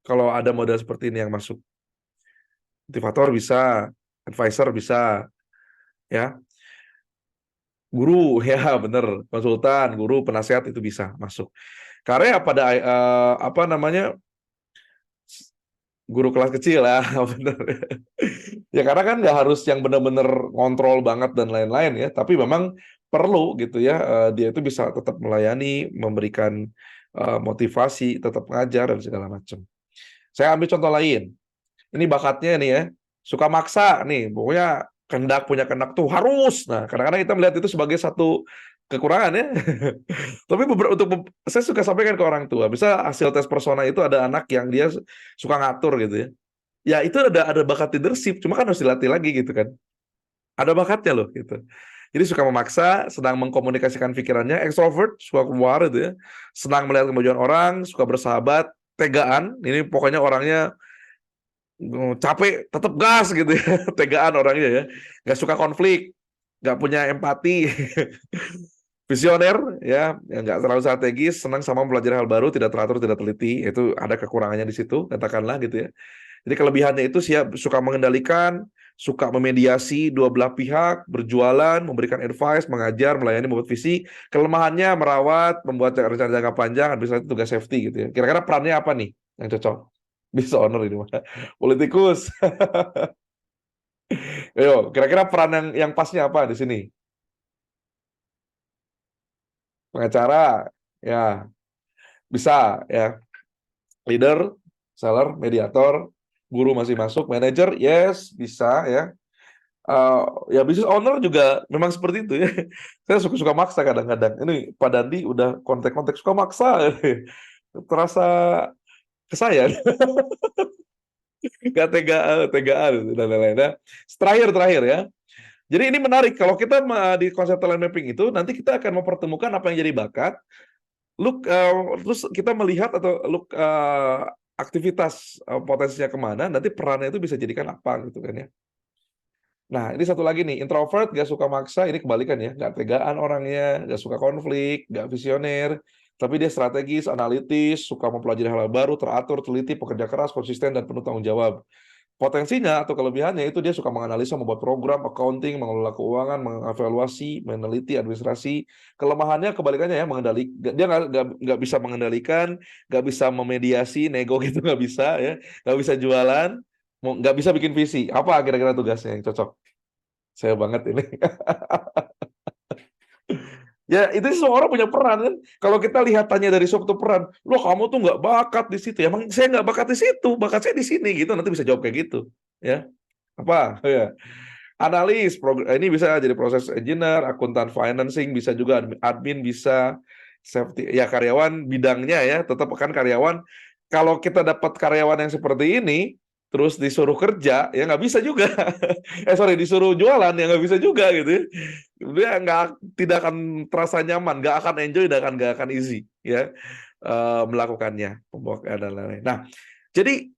Kalau ada model seperti ini yang masuk. Motivator bisa, advisor bisa, ya. Guru, ya bener. Konsultan, guru, penasehat itu bisa masuk. Karena ya pada apa namanya, guru kelas kecil lah, bener. Ya karena kan nggak harus yang benar-benar ngontrol banget dan lain-lain ya, tapi memang perlu gitu ya, dia itu bisa tetap melayani, memberikan motivasi, tetap ngajar dan segala macam. Saya ambil contoh lain. Ini bakatnya nih ya, suka maksa nih, pokoknya punya kehendak tuh harus. Nah, kadang-kadang kita melihat itu sebagai satu kekurangan ya. Tapi saya suka sampaikan ke orang tua, bisa hasil tes persona itu ada anak yang dia suka ngatur gitu ya. Ya itu ada bakat leadership, cuma kan harus dilatih lagi gitu kan. Ada bakatnya loh gitu. Jadi suka memaksa, senang mengkomunikasikan pikirannya, ekstrovert, suka keluar gitu ya. Senang melihat kemajuan orang, suka bersahabat, tegaan. Ini pokoknya orangnya capek, tetap gas gitu ya. Tegaan orangnya ya. Gak suka konflik, gak punya empati. Visioner ya, yang nggak terlalu strategis, senang sama mempelajari hal baru, tidak teratur, tidak teliti. Itu ada kekurangannya di situ, katakanlah gitu ya. Jadi kelebihannya itu siap suka mengendalikan, suka memediasi dua belah pihak, berjualan, memberikan advice, mengajar, melayani, membuat visi. Kelemahannya merawat, membuat rencana jangka panjang, administrasi tugas safety gitu ya. Kira-kira perannya apa nih yang cocok? Bisa owner ini mah. Politikus. Ayo, kira-kira peran yang pasnya apa di sini? Pengacara, ya bisa ya. Leader, seller, mediator, guru masih masuk, manager, yes bisa ya. Ya business owner juga memang seperti itu ya. Saya suka maksa kadang-kadang. Ini Pak Dandi udah kontak-kontak suka maksa. Terasa ke saya. Gak tegaan dan lain-lain. Nah, terakhir ya. Jadi ini menarik. Kalau kita di konsep talent mapping itu, nanti kita akan mempertemukan apa yang jadi bakat, terus kita melihat atau aktivitas potensinya kemana, nanti perannya itu bisa jadikan apa gitu kan ya. Nah, ini satu lagi nih, introvert, gak suka maksa, ini kebalikan ya, gak tegaan orangnya, gak suka konflik, gak visioner, tapi dia strategis, analitis, suka mempelajari hal baru, teratur, teliti, pekerja keras, konsisten, dan penuh tanggung jawab. Potensinya atau kelebihannya itu dia suka menganalisa, membuat program, accounting, mengelola keuangan, mengevaluasi, meneliti, administrasi. Kelemahannya kebalikannya ya, dia nggak bisa mengendalikan, nggak bisa memediasi, nego gitu nggak bisa ya, nggak bisa jualan, nggak bisa bikin visi. Apa kira-kira tugasnya yang cocok? Saya banget ini. Ya, itu semua orang punya peran kan. Kalau kita lihatannya dari suatu peran, loh kamu tuh nggak bakat di situ. Ya, emang saya nggak bakat di situ, bakat saya di sini gitu. Nanti bisa jawab kayak gitu, ya. Apa? Ya. Analis, ini bisa jadi proses engineer, akuntan financing, bisa juga admin bisa, safety, ya karyawan bidangnya ya, tetap kan karyawan. Kalau kita dapat karyawan yang seperti ini, terus disuruh kerja, ya nggak bisa juga. Sorry, disuruh jualan, ya nggak bisa juga gitu ya. Dia tidak akan terasa nyaman, nggak akan enjoy, nggak akan easy ya melakukannya, pembawaan dan lain-lain. Nah, jadi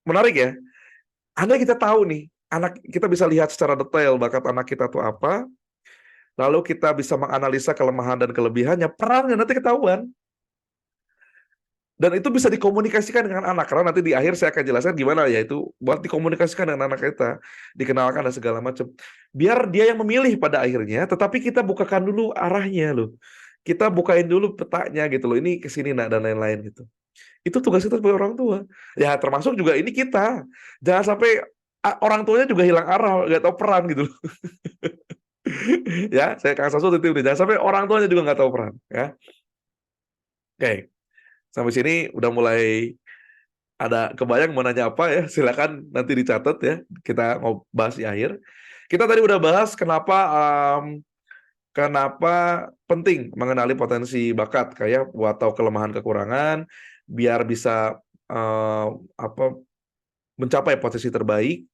menarik ya. Andai kita tahu nih, anak kita bisa lihat secara detail bakat anak kita tuh apa, lalu kita bisa menganalisa kelemahan dan kelebihannya, perannya nanti ketahuan. Dan itu bisa dikomunikasikan dengan anak, karena nanti di akhir saya akan jelaskan gimana ya itu buat dikomunikasikan dengan anak kita, dikenalkan dan segala macam. Biar dia yang memilih pada akhirnya, tetapi kita bukakan dulu arahnya loh. Kita bukain dulu petanya gitu loh, ini ke sini nak dan lain-lain gitu. Itu tugas kita sebagai orang tua. Ya termasuk juga ini kita. Jangan sampai orang tuanya juga hilang arah, nggak tahu peran gitu loh. Ya, saya Kang Sasul titip nih. Jangan sampai orang tuanya juga nggak tahu peran. Ya, oke. Sampai sini udah mulai ada kebayang mau nanya apa ya? Silakan nanti dicatat ya. Kita mau bahas di akhir. Kita tadi udah bahas kenapa penting mengenali potensi bakat kayak atau kelemahan kekurangan biar bisa apa mencapai potensi terbaik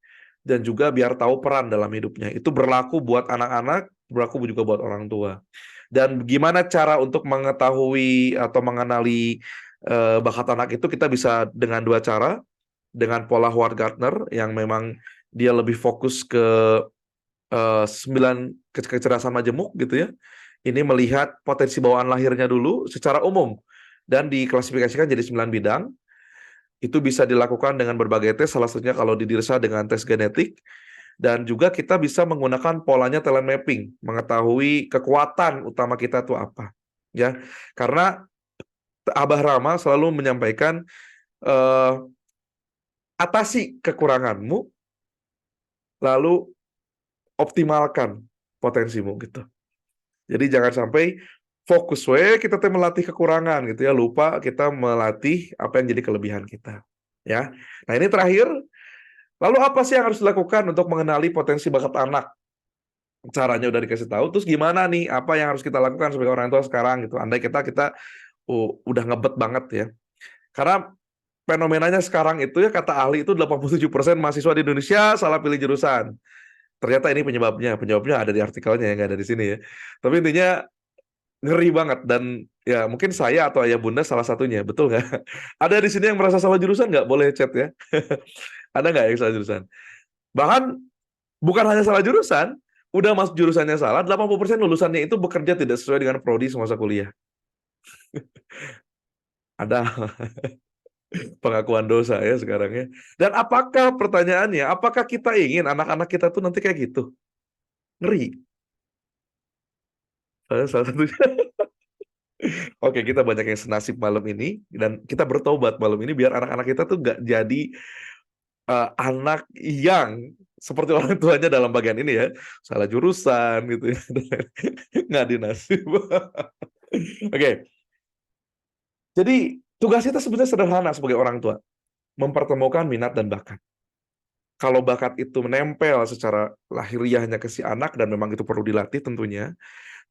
dan juga biar tahu peran dalam hidupnya. Itu berlaku buat anak-anak, berlaku juga buat orang tua. Dan gimana cara untuk mengetahui atau mengenali bakat anak itu kita bisa dengan dua cara. Dengan pola Howard Gardner yang memang dia lebih fokus ke 9 kecerdasan majemuk gitu ya. Ini melihat potensi bawaan lahirnya dulu secara umum dan diklasifikasikan jadi 9 bidang. Itu bisa dilakukan dengan berbagai tes, salah satunya kalau di Dirsa dengan tes genetik. Dan juga kita bisa menggunakan polanya talent mapping, mengetahui kekuatan utama kita itu apa. Ya, karena Abah Rama selalu menyampaikan atasi kekuranganmu, lalu optimalkan potensimu gitu. Jadi jangan sampai fokus kita melatih kekurangan gitu ya, lupa kita melatih apa yang jadi kelebihan kita. Ya. Nah, ini terakhir. Lalu apa sih yang harus dilakukan untuk mengenali potensi bakat anak? caranya udah dikasih tahu, terus gimana nih, apa yang harus kita lakukan sebagai orang tua sekarang gitu. Andai kita udah ngebet banget ya. Karena fenomenanya sekarang itu ya, kata ahli itu 87% mahasiswa di Indonesia salah pilih jurusan. Ternyata ini penyebabnya. Penyebabnya ada di artikelnya ya, nggak ada di sini ya. Tapi intinya ngeri banget, dan ya mungkin saya atau ayah bunda salah satunya, betul nggak? Ada di sini yang merasa salah jurusan nggak? Boleh chat ya. Ada nggak yang salah jurusan? Bahkan bukan hanya salah jurusan, udah masuk jurusannya salah, 80% lulusannya itu bekerja tidak sesuai dengan prodi semasa kuliah. Ada pengakuan dosa ya sekarang ya. Dan apakah pertanyaannya, apakah kita ingin anak-anak kita tuh nanti kayak gitu? Ngeri. Salah satunya. Oke, kita banyak yang senasib malam ini, dan kita bertobat malam ini biar anak-anak kita tuh gak jadi anak yang seperti orang tuanya dalam bagian ini ya, salah jurusan gitu ya, nggak dinasib. Oke, jadi tugas kita sebenarnya sederhana sebagai orang tua, mempertemukan minat dan bakat. Kalau bakat itu menempel secara lahiriahnya ke si anak dan memang itu perlu dilatih tentunya,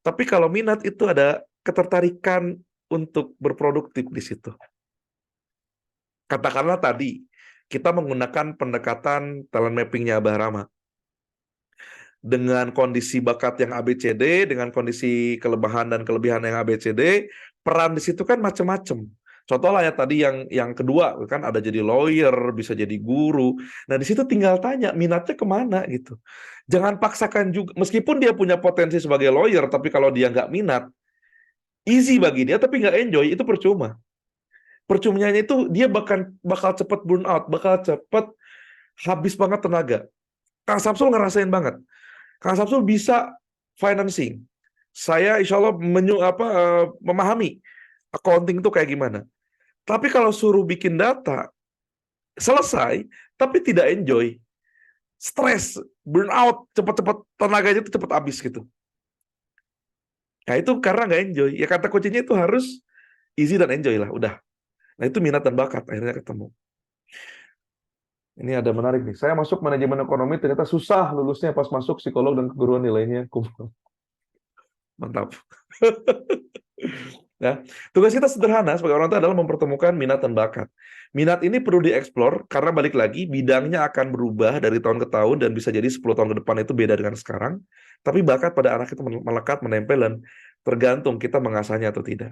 tapi kalau minat itu ada ketertarikan untuk berproduktif di situ. Katakanlah tadi kita menggunakan pendekatan talent mapping-nya Abah Rama. Dengan kondisi bakat yang ABCD, dengan kondisi kelemahan dan kelebihan yang ABCD, peran di situ kan macam-macam. Contoh lah ya tadi yang kedua kan ada jadi lawyer, bisa jadi guru. Nah di situ tinggal tanya minatnya kemana gitu. Jangan paksakan juga, meskipun dia punya potensi sebagai lawyer, tapi kalau dia nggak minat, easy bagi dia tapi nggak enjoy, itu percuma. Percumanya itu dia bakal cepet burn out, bakal cepet habis banget tenaga. Kang Samsul ngerasain banget. Kang Samsul bisa financing. Saya insya Allah memahami accounting itu kayak gimana. Tapi kalau suruh bikin data, selesai, tapi tidak enjoy. Stres, burnout, cepat-cepat tenaganya itu cepat habis gitu. Nah itu karena nggak enjoy. Ya kata kuncinya itu harus easy dan enjoy lah, udah. Nah itu minat dan bakat, akhirnya ketemu. Ini ada menarik nih. Saya masuk manajemen ekonomi, ternyata susah lulusnya pas masuk psikolog dan keguruan nilainya. Mantap. Ya, tugas kita sederhana sebagai orang tua adalah mempertemukan minat dan bakat. Minat ini perlu dieksplor karena balik lagi bidangnya akan berubah dari tahun ke tahun dan bisa jadi 10 tahun ke depan itu beda dengan sekarang. Tapi bakat pada anak itu melekat, menempel, dan tergantung kita mengasahnya atau tidak.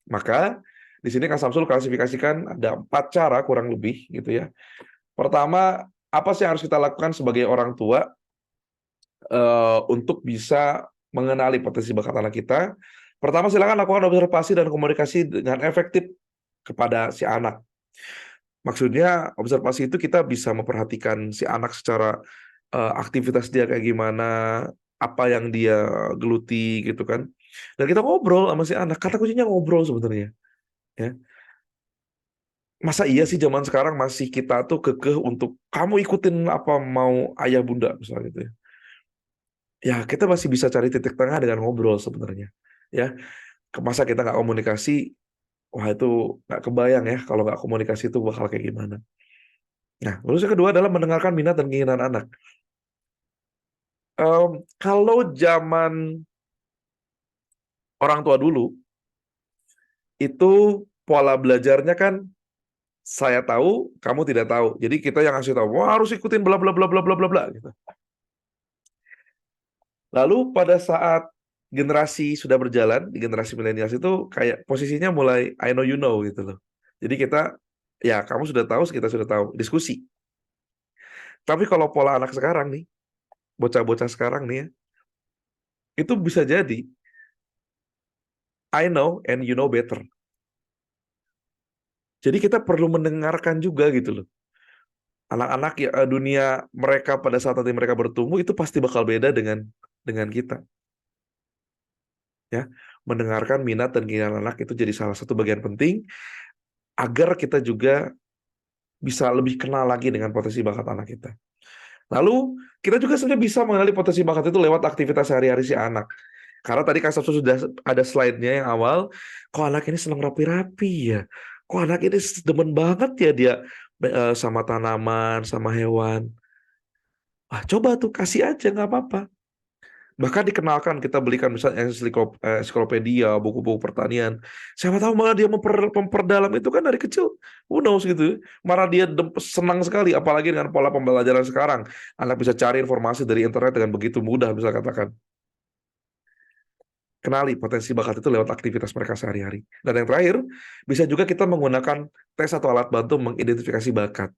Maka di sini Kang Samsul klasifikasikan ada 4 cara kurang lebih gitu ya. Pertama, apa sih yang harus kita lakukan sebagai orang tua untuk bisa mengenali potensi bakat anak kita? Pertama, silakan lakukan observasi dan komunikasi dengan efektif kepada si anak. Maksudnya, observasi itu kita bisa memperhatikan si anak secara aktivitas dia kayak gimana, apa yang dia geluti gitu kan. Dan kita ngobrol sama si anak. Kata kuncinya ngobrol sebenarnya. Ya. Masa iya sih zaman sekarang masih kita tuh kekeh untuk kamu ikutin apa mau ayah bunda misalnya gitu ya. Ya kita masih bisa cari titik tengah dengan ngobrol sebenarnya. Ya, masa kita nggak komunikasi, wah itu nggak kebayang ya kalau nggak komunikasi itu bakal kayak gimana. Nah, terus yang kedua adalah mendengarkan minat dan keinginan anak. Kalau zaman orang tua dulu, itu pola belajarnya kan saya tahu, kamu tidak tahu. Jadi kita yang ngasih tahu, wah harus ikutin bla bla bla bla bla bla bla gitu. Lalu pada saat generasi sudah berjalan, di generasi milenial itu kayak posisinya mulai I know you know gitu loh. Jadi kita, ya kamu sudah tahu, kita sudah tahu, diskusi. Tapi kalau pola anak sekarang nih, bocah-bocah sekarang nih ya, itu bisa jadi I know and you know better. Jadi kita perlu mendengarkan juga gitu loh. Anak-anak ya, dunia mereka pada saat nanti mereka bertumbuh itu pasti bakal beda dengan kita. Ya, mendengarkan minat dan keinginan anak itu jadi salah satu bagian penting agar kita juga bisa lebih kenal lagi dengan potensi bakat anak kita. Lalu kita juga sebenarnya bisa mengenali potensi bakat itu lewat aktivitas sehari-hari si anak. Karena tadi Kak Sabsu sudah ada slide-nya yang awal, kok anak ini senang rapi-rapi ya? Kok anak ini demen banget ya dia sama tanaman, sama hewan. Wah, coba tuh kasih aja, nggak apa-apa. Bahkan dikenalkan, kita belikan misalnya ensiklopedia, buku-buku pertanian. Siapa tahu malah dia memperdalam itu kan dari kecil. Who knows gitu. Malah dia senang sekali, apalagi dengan pola pembelajaran sekarang. Anak bisa cari informasi dari internet dengan begitu mudah, bisa katakan. Kenali potensi bakat itu lewat aktivitas mereka sehari-hari. Dan yang terakhir, bisa juga kita menggunakan tes atau alat bantu mengidentifikasi bakat.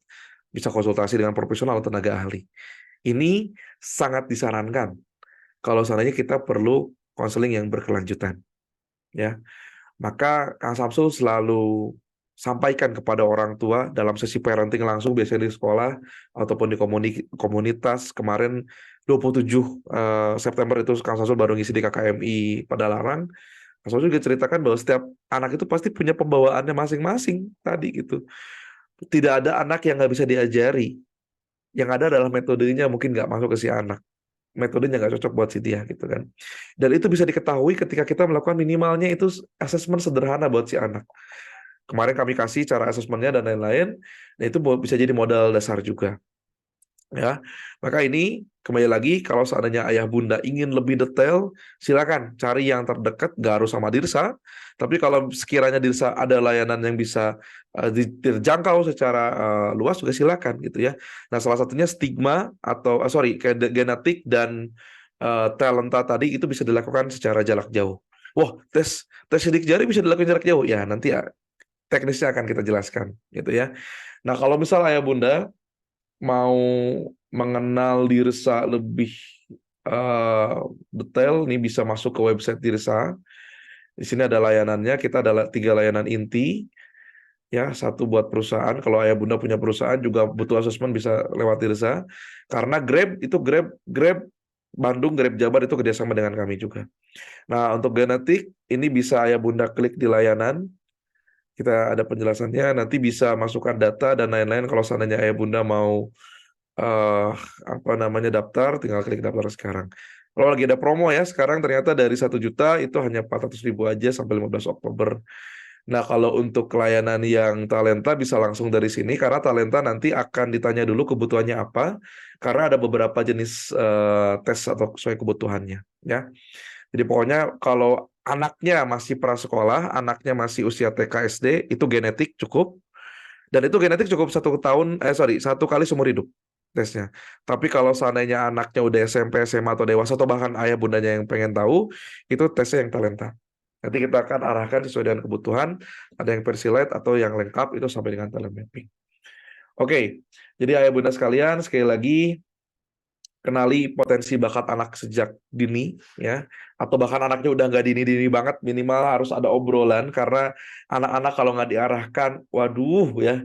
Bisa konsultasi dengan profesional atau tenaga ahli. Ini sangat disarankan kalau seandainya kita perlu konseling yang berkelanjutan, ya. Maka Kang Samsul selalu sampaikan kepada orang tua dalam sesi parenting langsung, biasanya di sekolah ataupun di komunitas. Kemarin 27 September itu Kang Samsul baru ngisi di KKMI Padalarang. Kang Samsul juga ceritakan bahwa setiap anak itu pasti punya pembawaannya masing-masing tadi gitu. Tidak ada anak yang nggak bisa diajari. Yang ada adalah metodenya mungkin nggak masuk ke si anak. Metodenya nggak cocok buat si dia gitu kan. Dan itu bisa diketahui ketika kita melakukan minimalnya itu asesmen sederhana buat si anak. Kemarin kami kasih cara asesmennya dan lain-lain. Nah itu bisa jadi modal dasar juga. Ya, maka ini kembali lagi kalau seandainya ayah bunda ingin lebih detail, silakan cari yang terdekat, nggak harus sama Dirsa. Tapi kalau sekiranya Dirsa ada layanan yang bisa terjangkau secara luas juga silakan gitu ya. Nah salah satunya stigma atau kayak genetik dan talenta tadi itu bisa dilakukan secara jarak jauh. Wah, tes tes sidik jari bisa dilakukan jarak jauh ya, nanti ya teknisnya akan kita jelaskan gitu ya. Nah kalau misal ayah bunda mau mengenal Dirsa lebih eh, detail, nih bisa masuk ke website Dirsa. Di sini ada layanannya. Kita ada 3 layanan inti, ya. Satu buat perusahaan. Kalau ayah bunda punya perusahaan juga butuh asesmen bisa lewat Dirsa. Karena Grab itu Grab Bandung, Grab Jabar itu kerjasama dengan kami juga. Nah untuk genetik ini bisa ayah bunda klik di layanan. Kita ada penjelasannya. Nanti bisa masukkan data dan lain-lain. Kalau seandainya ayah bunda mau eh daftar, tinggal klik daftar sekarang. Kalau lagi ada promo ya, sekarang ternyata dari 1 juta itu hanya 400.000 aja sampai 15 Oktober. Nah, kalau untuk layanan yang talenta bisa langsung dari sini, karena talenta nanti akan ditanya dulu kebutuhannya apa, karena ada beberapa jenis tes atau sesuai kebutuhannya, ya. Jadi pokoknya kalau anaknya masih prasekolah, anaknya masih usia TK SD, itu genetik cukup. Dan itu genetik cukup 1 tahun, 1 kali seumur hidup tesnya. Tapi kalau seandainya anaknya udah SMP, SMA atau dewasa atau bahkan ayah bundanya yang pengen tahu, itu tesnya yang talenta. Nanti kita akan arahkan sesuai dengan kebutuhan. Ada yang versi light atau yang lengkap itu sampai dengan talent mapping. Oke, jadi ayah bunda sekalian sekali lagi kenali potensi bakat anak sejak dini ya, atau bahkan anaknya udah nggak dini-dini banget, minimal harus ada obrolan karena anak-anak kalau nggak diarahkan, waduh ya,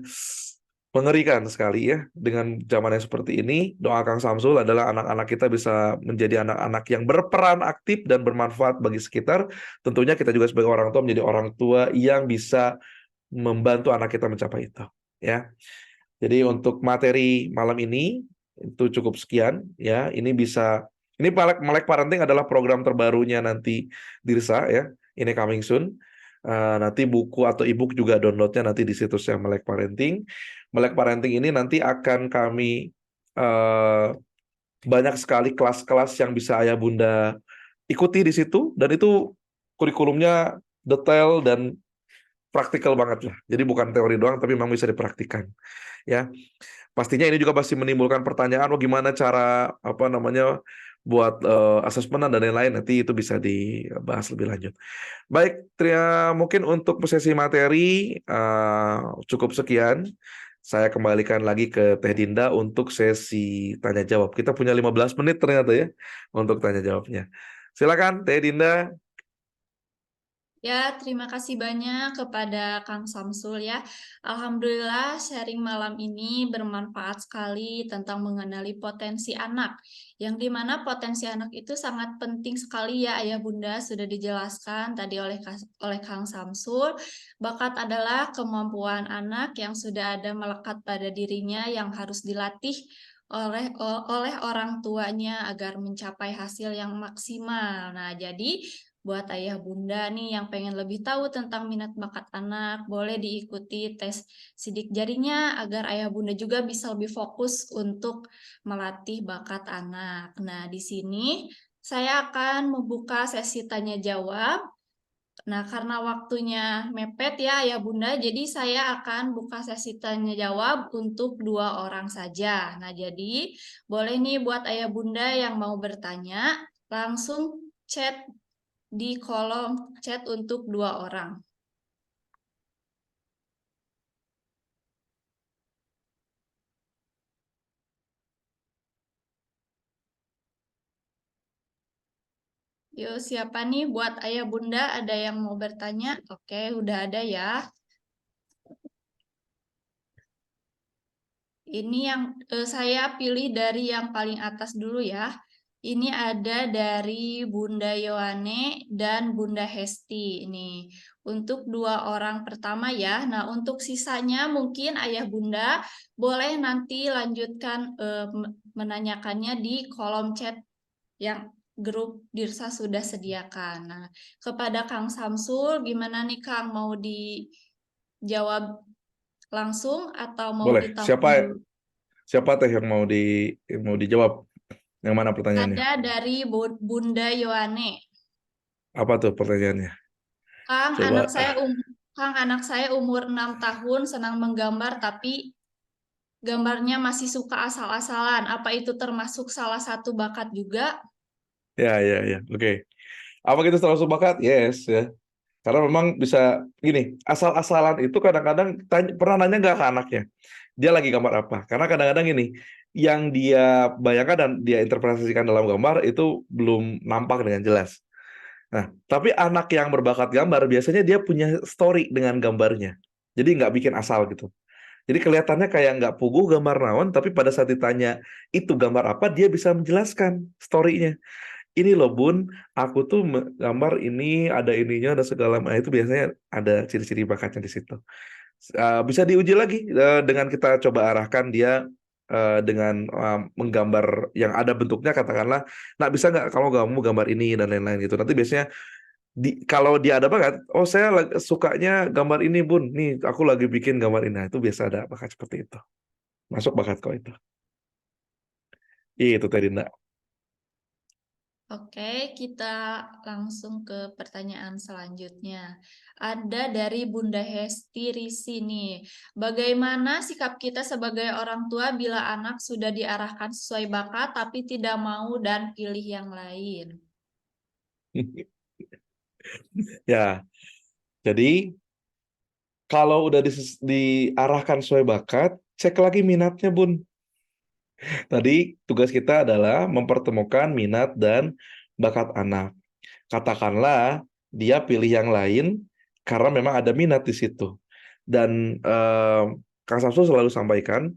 mengerikan sekali ya. Dengan zaman yang seperti ini, doa Kang Samsul adalah anak-anak kita bisa menjadi anak-anak yang berperan aktif dan bermanfaat bagi sekitar. Tentunya kita juga sebagai orang tua menjadi orang tua yang bisa membantu anak kita mencapai itu ya. Jadi untuk materi malam ini itu cukup sekian ya. Ini Melek Parenting adalah program terbarunya nanti Dirsa ya. Ini coming soon. Nanti buku atau ebook juga downloadnya nanti di situsnya Melek Parenting. Melek Parenting ini nanti akan kami eh, banyak sekali kelas-kelas yang bisa ayah bunda ikuti di situ, dan itu kurikulumnya detail dan praktikal banget lah. Jadi bukan teori doang tapi memang bisa dipraktikkan. Ya. Pastinya ini juga pasti menimbulkan pertanyaan, oh gimana cara buat asesmen dan lain-lain, nanti itu bisa dibahas lebih lanjut. Baik, mungkin untuk sesi materi cukup sekian. Saya kembalikan lagi ke Teh Dinda untuk sesi tanya jawab. Kita punya 15 menit ternyata ya untuk tanya jawabnya. Silakan Teh Dinda. Ya, terima kasih banyak kepada Kang Samsul ya. Alhamdulillah sharing malam ini bermanfaat sekali tentang mengenali potensi anak. Yang dimana potensi anak itu sangat penting sekali ya Ayah Bunda, sudah dijelaskan tadi oleh Kang Samsul. Bakat adalah kemampuan anak yang sudah ada melekat pada dirinya yang harus dilatih oleh orang tuanya agar mencapai hasil yang maksimal. Nah, jadi buat ayah bunda nih yang pengen lebih tahu tentang minat bakat anak, boleh diikuti tes sidik jarinya agar ayah bunda juga bisa lebih fokus untuk melatih bakat anak. Nah, di sini saya akan membuka sesi tanya jawab. Nah, karena waktunya mepet ya Ayah Bunda, jadi saya akan buka sesi tanya jawab untuk 2 orang saja. Nah, jadi boleh nih buat Ayah Bunda yang mau bertanya, langsung chat di kolom chat untuk 2 orang. Yuk, siapa nih buat Ayah Bunda ada yang mau bertanya? Oke, udah ada ya. Ini yang saya pilih dari yang paling atas dulu ya. Ini ada dari Bunda Yohane dan Bunda Hesti. Ini untuk 2 orang pertama ya. Nah, untuk sisanya mungkin Ayah Bunda boleh nanti lanjutkan menanyakannya di kolom chat yang grup Dirsa sudah sediakan. Nah, kepada Kang Samsul, gimana nih Kang, mau dijawab langsung atau mau Boleh. ditampung Siapa dulu? siapa teh yang mau dijawab? Yang mana pertanyaannya? Ada dari Bunda Yohane. Apa tuh pertanyaannya? Kang, Coba. anak saya umur 6 tahun, senang menggambar, tapi gambarnya masih suka asal-asalan. Apa itu termasuk salah satu bakat juga? Ya. Oke. Apa kita terlalu bakat? Yes, ya. Karena memang bisa gini, asal-asalan itu kadang-kadang pernah nanya nggak ke anaknya, dia lagi gambar apa? Karena kadang-kadang gini, yang dia bayangkan dan dia interpretasikan dalam gambar itu belum nampak dengan jelas. Nah, tapi anak yang berbakat gambar biasanya dia punya story dengan gambarnya. Jadi nggak bikin asal gitu. Jadi kelihatannya kayak nggak puguh gambar naon, tapi pada saat ditanya itu gambar apa, dia bisa menjelaskan story-nya. Ini loh Bun, aku tuh gambar ini, ada ininya, ada segala macam. Itu biasanya ada ciri-ciri bakatnya di situ. Bisa diuji lagi dengan kita coba arahkan dia dengan menggambar yang ada bentuknya, katakanlah, nah bisa nggak kalau kamu gambar ini dan lain-lain gitu. Nanti biasanya kalau dia ada bakat, oh saya sukanya gambar ini Bun, nih aku lagi bikin gambar ini. Nah, itu biasa ada bakat seperti itu. Masuk bakat kok itu. Itu tadi Nda. Oke, kita langsung ke pertanyaan selanjutnya. Ada dari Bunda Hesti Risi nih. Bagaimana sikap kita sebagai orang tua bila anak sudah diarahkan sesuai bakat tapi tidak mau dan pilih yang lain? Ya, jadi kalau udah diarahkan sesuai bakat, cek lagi minatnya, Bun. Tadi tugas kita adalah mempertemukan minat dan bakat anak. Katakanlah dia pilih yang lain karena memang ada minat di situ. Dan Kang Samsul selalu sampaikan,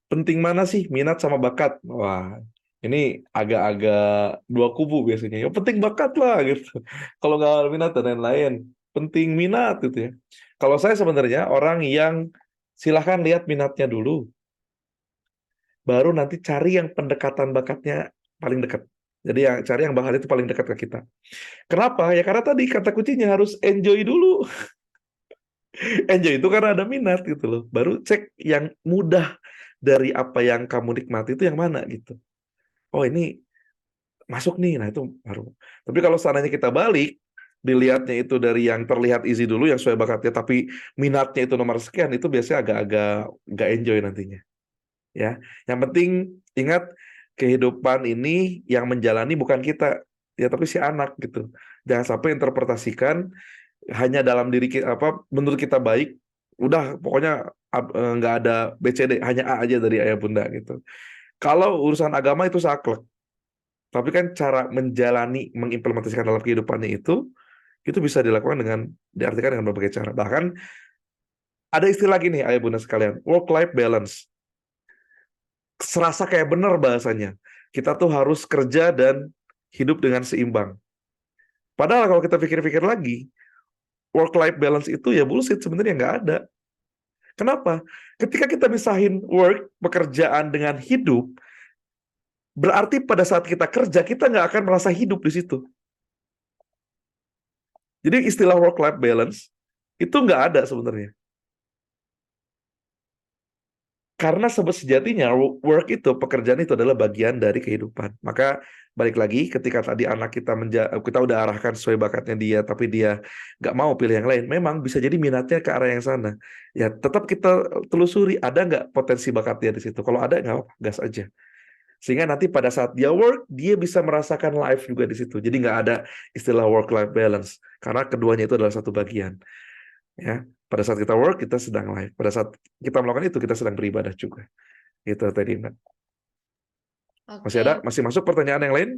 penting mana sih minat sama bakat? Wah, ini agak-agak dua kubu biasanya. Yang penting bakat lah gitu. Kalau nggak ada minat dan lain-lain, penting minat gitu ya. Kalau saya sebenarnya orang yang silahkan lihat minatnya dulu, baru nanti cari yang pendekatan bakatnya paling dekat. Jadi yang cari yang bakat itu paling dekat ke kita. Kenapa? Ya karena tadi kata kuncinya harus enjoy dulu. Enjoy itu karena ada minat gitu loh. Baru cek yang mudah dari apa yang kamu nikmati itu yang mana gitu. Oh ini masuk nih, nah itu baru. Tapi kalau seandainya kita balik, dilihatnya itu dari yang terlihat easy dulu, yang sesuai bakatnya, tapi minatnya itu nomor sekian, itu biasanya agak-agak nggak enjoy nantinya. Ya, yang penting ingat kehidupan ini yang menjalani bukan kita, ya tapi si anak gitu. Jangan sampai interpretasikan hanya dalam diri kita apa menurut kita baik, udah pokoknya nggak ada BCD, hanya A aja dari ayah bunda gitu. Kalau urusan agama itu saklek. Tapi kan cara menjalani, mengimplementasikan dalam kehidupannya itu bisa dilakukan dengan, diartikan dengan berbagai cara. Bahkan ada istilah gini, ayah bunda sekalian, work-life balance. Serasa kayak benar bahasanya. Kita tuh harus kerja dan hidup dengan seimbang. Padahal kalau kita pikir-pikir lagi, work-life balance itu ya bullshit, sebenarnya nggak ada. Kenapa? Ketika kita misahin work, pekerjaan dengan hidup, berarti pada saat kita kerja, kita nggak akan merasa hidup di situ. Jadi istilah work-life balance itu nggak ada sebenarnya. Karena sejatinya work itu, pekerjaan itu adalah bagian dari kehidupan. Maka balik lagi ketika tadi anak kita udah arahkan sesuai bakatnya dia, tapi dia nggak mau pilih yang lain, memang bisa jadi minatnya ke arah yang sana. Ya tetap kita telusuri ada nggak potensi bakat dia di situ. Kalau ada nggak apa, gas aja. Sehingga nanti pada saat dia work, dia bisa merasakan life juga di situ. Jadi nggak ada istilah work-life balance. Karena keduanya itu adalah satu bagian. Ya, pada saat kita work, kita sedang live. Pada saat kita melakukan itu, kita sedang beribadah juga. Itu tadi, Mbak. Masih ada? Oke, Masih masuk pertanyaan yang lain?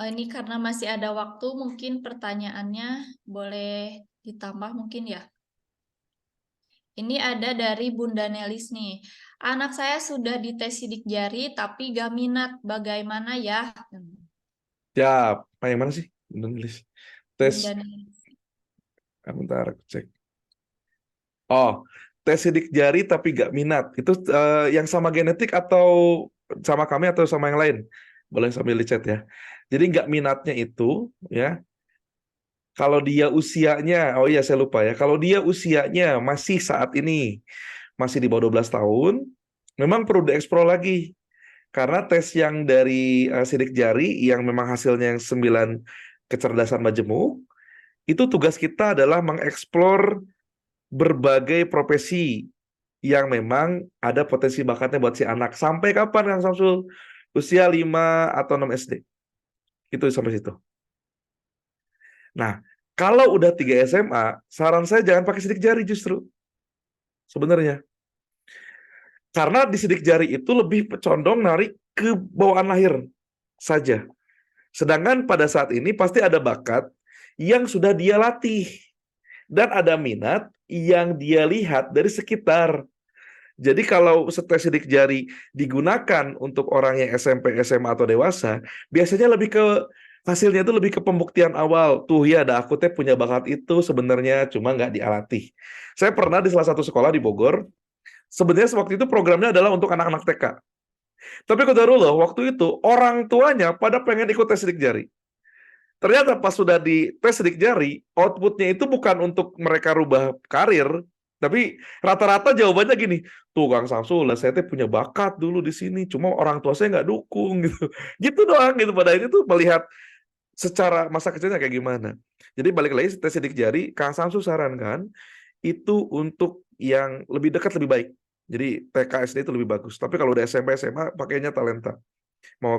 ini karena masih ada waktu, mungkin pertanyaannya boleh ditambah mungkin ya. Ini ada dari Bunda Nelis nih. Anak saya sudah dites sidik jari tapi gak minat. Bagaimana ya? Siap. Yang mana sih? Nulis. Tes. Bunda Nelis. Bentar, aku cek. Oh, tes sidik jari tapi gak minat. Itu yang sama genetik atau sama kami atau sama yang lain? Boleh sambil di chat ya. Jadi nggak minatnya itu, ya. Kalau dia usianya, oh iya saya lupa ya. Kalau dia usianya masih saat ini masih di bawah 12 tahun, memang perlu dieksplor lagi. Karena tes yang dari sidik jari yang memang hasilnya yang 9 kecerdasan majemuk, itu tugas kita adalah mengeksplor berbagai profesi yang memang ada potensi bakatnya buat si anak. Sampai kapan Kang Samsul? Usia 5 atau 6 SD. Itu sampai situ. Nah, kalau udah 3 SMA, saran saya jangan pakai sidik jari justru. Sebenarnya. Karena di sidik jari itu lebih condong narik ke bawaan lahir saja. Sedangkan pada saat ini pasti ada bakat yang sudah dia latih. Dan ada minat yang dia lihat dari sekitar. Jadi kalau tes sidik jari digunakan untuk orang yang SMP, SMA, atau dewasa, biasanya lebih ke hasilnya itu lebih ke pembuktian awal. Tuh ya, ada aku teh punya bakat itu sebenarnya, cuma nggak dialatih. Saya pernah di salah satu sekolah di Bogor, sebenarnya waktu itu programnya adalah untuk anak-anak TK. Tapi qadarullah, waktu itu orang tuanya pada pengen ikut tes sidik jari. Ternyata pas sudah di tes sidik jari, outputnya itu bukan untuk mereka rubah karir, tapi rata-rata jawabannya gini, tuh Kang Samsul, lah saya tuh punya bakat dulu di sini, cuma orang tua saya nggak dukung gitu, gitu doang gitu. Pada ini tuh melihat secara masa kecilnya kayak gimana. Jadi balik lagi tes sidik jari, Kang Samsul sarankan itu untuk yang lebih dekat lebih baik. Jadi TK SD itu lebih bagus. Tapi kalau udah SMP SMA pakainya talenta. Mau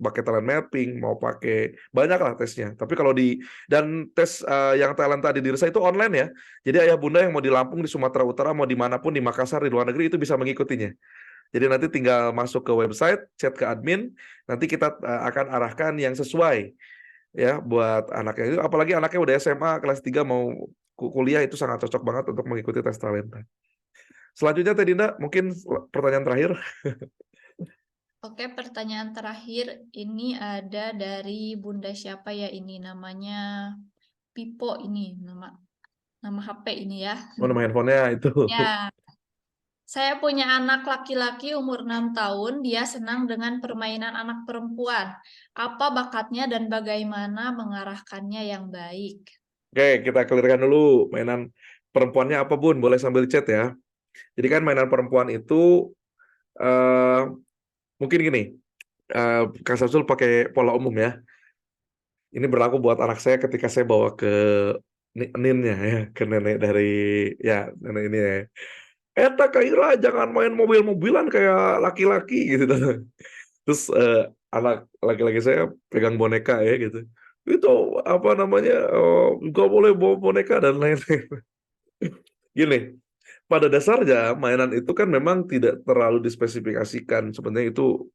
pakai talent mapping, mau pakai banyak lah tesnya. Tapi kalau dan tes yang talenta di diri saya itu online ya. Jadi ayah bunda yang mau di Lampung, di Sumatera Utara, mau dimanapun di Makassar, di luar negeri itu bisa mengikutinya. Jadi nanti tinggal masuk ke website, chat ke admin, nanti kita akan arahkan yang sesuai ya buat anaknya itu. Apalagi anaknya udah SMA kelas 3 mau kuliah, itu sangat cocok banget untuk mengikuti tes talenta. Selanjutnya Teh Dinda, mungkin pertanyaan terakhir. Oke, pertanyaan terakhir ini ada dari Bunda siapa ya ini namanya Pipo ini nama HP ini ya. Oh, nama handphonenya itu. Ya, saya punya anak laki-laki umur 6 tahun, dia senang dengan permainan anak perempuan. Apa bakatnya dan bagaimana mengarahkannya yang baik? Oke, kita clearkan dulu mainan perempuannya apa Bun, boleh sambil chat ya. Jadi kan mainan perempuan itu eh mungkin gini, Kak Samsul pakai pola umum ya. Ini berlaku buat anak saya ketika saya bawa ke ninnya ya, ke nenek dari ya nenek ini ya. Eta Kaira jangan main mobil-mobilan kayak laki-laki gitu. Terus anak laki-laki saya pegang boneka ya gitu. Itu apa namanya? Nggak boleh bawa boneka dan lain-lain. Gini, pada dasarnya mainan itu kan memang tidak terlalu dispesifikasikan sebenarnya itu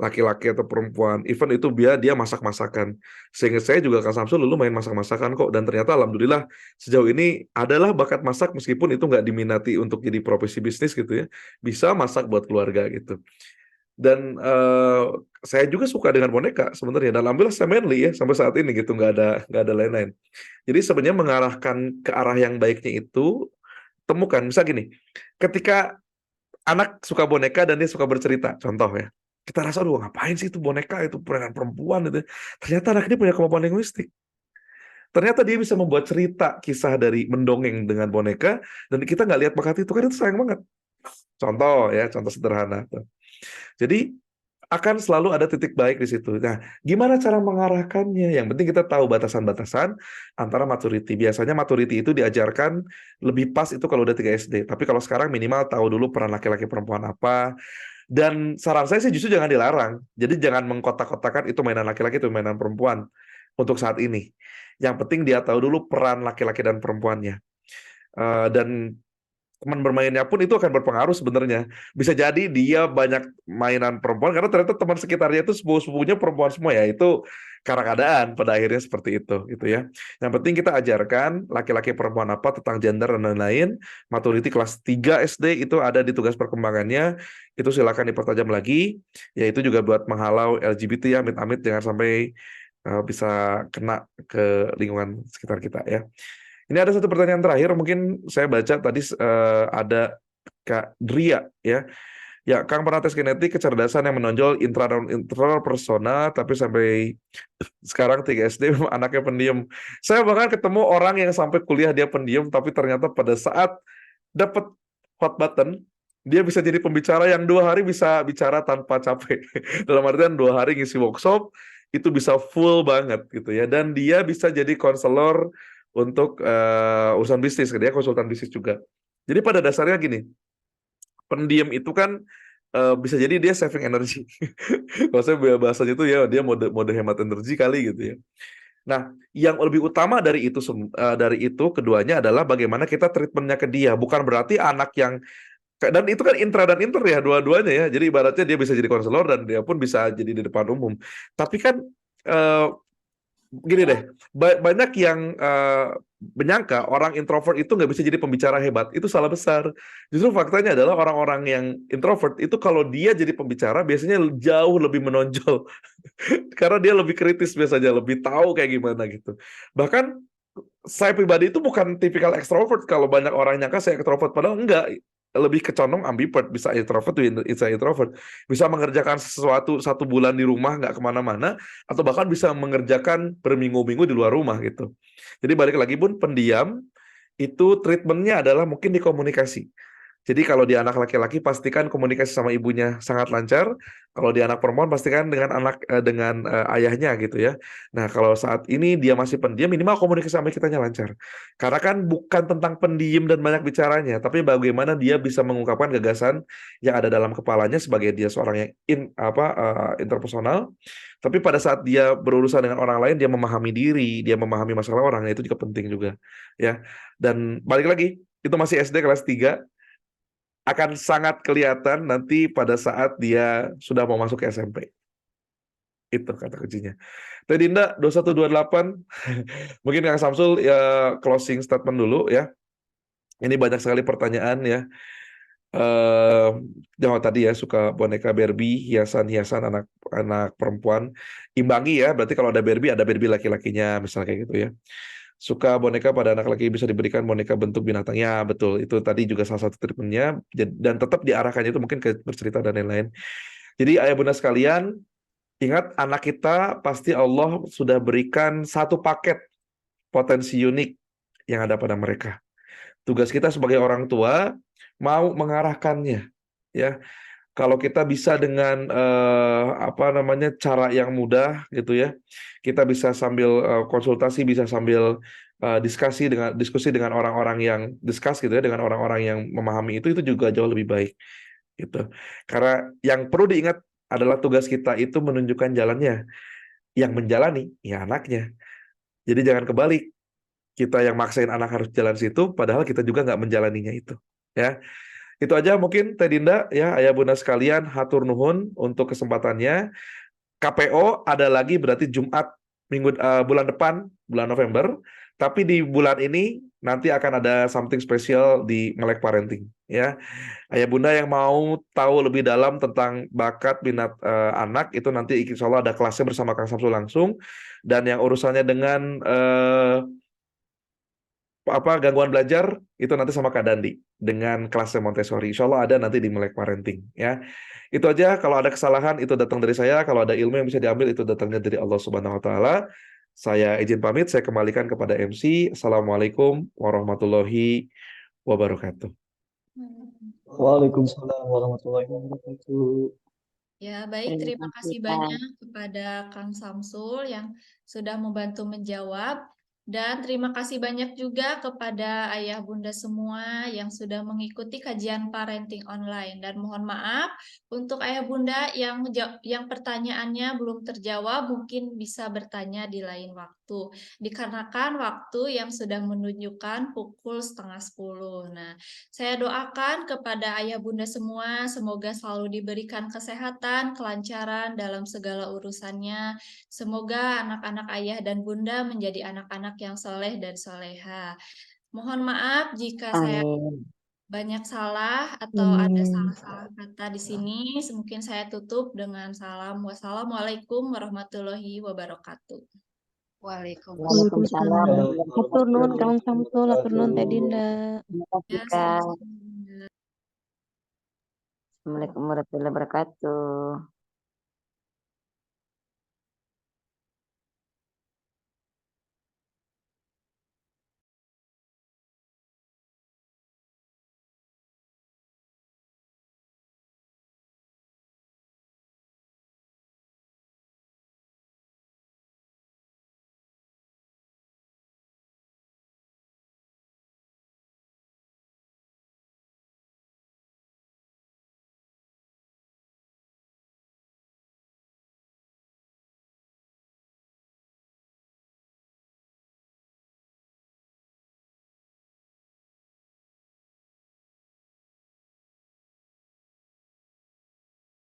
laki-laki atau perempuan. Even itu dia masak-masakan. Sehingga saya juga Kak Samsul dulu main masak-masakan kok, dan ternyata alhamdulillah sejauh ini adalah bakat masak meskipun itu nggak diminati untuk jadi profesi bisnis gitu ya. Bisa masak buat keluarga gitu. Dan saya juga suka dengan boneka sebenarnya. Dan alhamdulillah saya manly ya sampai saat ini gitu, nggak ada lain-lain. Jadi sebenarnya mengarahkan ke arah yang baiknya itu temukan. Misal gini, ketika anak suka boneka dan dia suka bercerita, contoh ya, kita rasa, aduh ngapain sih itu boneka, itu perangan perempuan itu. Ternyata anak ini punya kemampuan linguistik. Ternyata dia bisa membuat cerita kisah dari mendongeng dengan boneka, dan kita nggak lihat bakat itu, kan itu sayang banget. Contoh ya, contoh sederhana. Jadi akan selalu ada titik baik di situ. Nah, gimana cara mengarahkannya? Yang penting kita tahu batasan-batasan antara maturity. Biasanya maturity itu diajarkan lebih pas itu kalau udah 3 SD. Tapi kalau sekarang minimal tahu dulu peran laki-laki perempuan apa. Dan saran saya sih justru jangan dilarang. Jadi jangan mengkotak-kotakan itu mainan laki-laki, itu mainan perempuan untuk saat ini. Yang penting dia tahu dulu peran laki-laki dan perempuannya. Dan teman bermainnya pun itu akan berpengaruh sebenarnya. Bisa jadi dia banyak mainan perempuan karena ternyata teman sekitarnya itu sepupu-sepupunya perempuan semua ya. Itu karena keadaan pada akhirnya seperti itu gitu ya. Yang penting kita ajarkan laki-laki perempuan apa tentang gender dan lain-lain. Maturity kelas 3 SD itu ada di tugas perkembangannya. Itu silakan dipertajam lagi. Yaitu juga buat menghalau LGBT ya, amit-amit jangan sampai bisa kena ke lingkungan sekitar kita ya. Ini ada satu pertanyaan terakhir, mungkin saya baca tadi ada Kak Dria ya. Ya, Kang pernah tes genetik kecerdasan yang menonjol intra dan persona, tapi sampai sekarang 3 SD memang anaknya pendiam. Saya bahkan ketemu orang yang sampai kuliah dia pendiam, tapi ternyata pada saat dapat hot button, dia bisa jadi pembicara yang 2 hari bisa bicara tanpa capek. Dalam artian 2 hari ngisi workshop, itu bisa full banget gitu ya. Dan dia bisa jadi konselor untuk urusan bisnis, dia konsultan bisnis juga. Jadi pada dasarnya gini, pendiam itu kan bisa jadi dia saving energi. Kalau saya bahasanya itu ya dia mode hemat energi kali gitu ya. Nah, yang lebih utama dari itu keduanya adalah bagaimana kita treatmentnya ke dia. Bukan berarti anak yang dan itu kan intra dan inter ya dua-duanya ya. Jadi ibaratnya dia bisa jadi konselor dan dia pun bisa jadi di depan umum. Tapi kan eh, gini deh, banyak yang menyangka orang introvert itu nggak bisa jadi pembicara hebat. Itu salah besar. Justru faktanya adalah orang-orang yang introvert itu kalau dia jadi pembicara biasanya jauh lebih menonjol. Karena dia lebih kritis biasanya, lebih tahu kayak gimana gitu. Bahkan saya pribadi itu bukan tipikal extrovert. Kalau banyak orang nyangka saya extrovert, padahal enggak. Lebih kecondong ambivert, bisa introvert bisa introvert, bisa mengerjakan sesuatu 1 bulan di rumah nggak kemana-mana, atau bahkan bisa mengerjakan berminggu-minggu di luar rumah gitu. Jadi balik lagi pun pendiam itu treatmentnya adalah mungkin di komunikasi. Jadi kalau di anak laki-laki pastikan komunikasi sama ibunya sangat lancar. Kalau di anak perempuan pastikan dengan ayahnya gitu ya. Nah kalau saat ini dia masih pendiam, minimal komunikasi sama kitanya lancar. Karena kan bukan tentang pendiam dan banyak bicaranya, tapi bagaimana dia bisa mengungkapkan gagasan yang ada dalam kepalanya sebagai dia seorang yang interpersonal. Tapi pada saat dia berurusan dengan orang lain, dia memahami diri, dia memahami masalah orang, itu juga penting juga ya. Dan balik lagi, itu masih SD kelas 3, akan sangat kelihatan nanti pada saat dia sudah mau masuk ke SMP. Itu kata kuncinya. Teh Dinda 2128, mungkin Kang Samsul ya closing statement dulu ya. Ini banyak sekali pertanyaan ya. Yang tadi ya suka boneka Barbie, hiasan-hiasan anak perempuan. Imbangi ya, berarti kalau ada Barbie laki-lakinya misalnya kayak gitu ya. Suka boneka pada anak laki bisa diberikan boneka bentuk binatang. Ya, betul. Itu tadi juga salah satu treatmentnya. Dan tetap diarahkannya itu mungkin ke bercerita dan lain-lain. Jadi ayah bunda sekalian, ingat anak kita pasti Allah sudah berikan satu paket potensi unik yang ada pada mereka. Tugas kita sebagai orang tua mau mengarahkannya. Ya, kalau kita bisa dengan cara yang mudah gitu ya, kita bisa sambil konsultasi, bisa sambil diskusi dengan orang-orang yang gitu ya, dengan orang-orang yang memahami itu juga jauh lebih baik gitu. Karena yang perlu diingat adalah tugas kita itu menunjukkan jalannya, yang menjalani ya anaknya. Jadi jangan kebalik, kita yang maksain anak harus jalan situ, padahal kita juga nggak menjalaninya itu. Ya, itu aja mungkin Teh Dinda ya, ayah bunda sekalian, hatur nuhun untuk kesempatannya. KPO ada lagi berarti Jumat bulan depan, bulan November. Tapi di bulan ini nanti akan ada something spesial di Melek Parenting ya. Ayah bunda yang mau tahu lebih dalam tentang bakat minat anak itu nanti insya Allah ada kelasnya bersama Kang Samsul langsung. Dan yang urusannya dengan gangguan belajar itu nanti sama Kak Dandi dengan kelasnya Montessori. Insya Allah ada nanti di Melek Parenting ya. Itu aja, kalau ada kesalahan itu datang dari saya, kalau ada ilmu yang bisa diambil itu datangnya dari Allah Subhanahu wa taala. Saya izin pamit, saya kembalikan kepada MC. Assalamualaikum warahmatullahi wabarakatuh. Waalaikumsalam warahmatullahi wabarakatuh. Ya, baik. Terima Terima kasih, kasih Kak. banyak kepada Kang Samsul yang sudah membantu menjawab. Dan terima kasih banyak juga kepada ayah bunda semua yang sudah mengikuti kajian parenting online. Dan mohon maaf untuk ayah bunda yang pertanyaannya belum terjawab, mungkin bisa bertanya di lain waktu. Dikarenakan waktu yang sudah menunjukkan pukul 9:30. Nah, saya doakan kepada ayah bunda semua, semoga selalu diberikan kesehatan, kelancaran dalam segala urusannya. Semoga anak-anak ayah dan bunda menjadi anak-anak yang soleh dan soleha. Mohon maaf jika saya Amin. banyak salah atau ada Amin. salah-salah kata di sini. Mungkin saya tutup dengan salam. Wassalamualaikum warahmatullahi wabarakatuh. Waalaikumsalam. Hatur nuhun Kang Samsul, hatur nuhun Teh Dinda. Terima kasih, Ya, Kak. sama-sama. Assalamualaikum warahmatullahi wabarakatuh.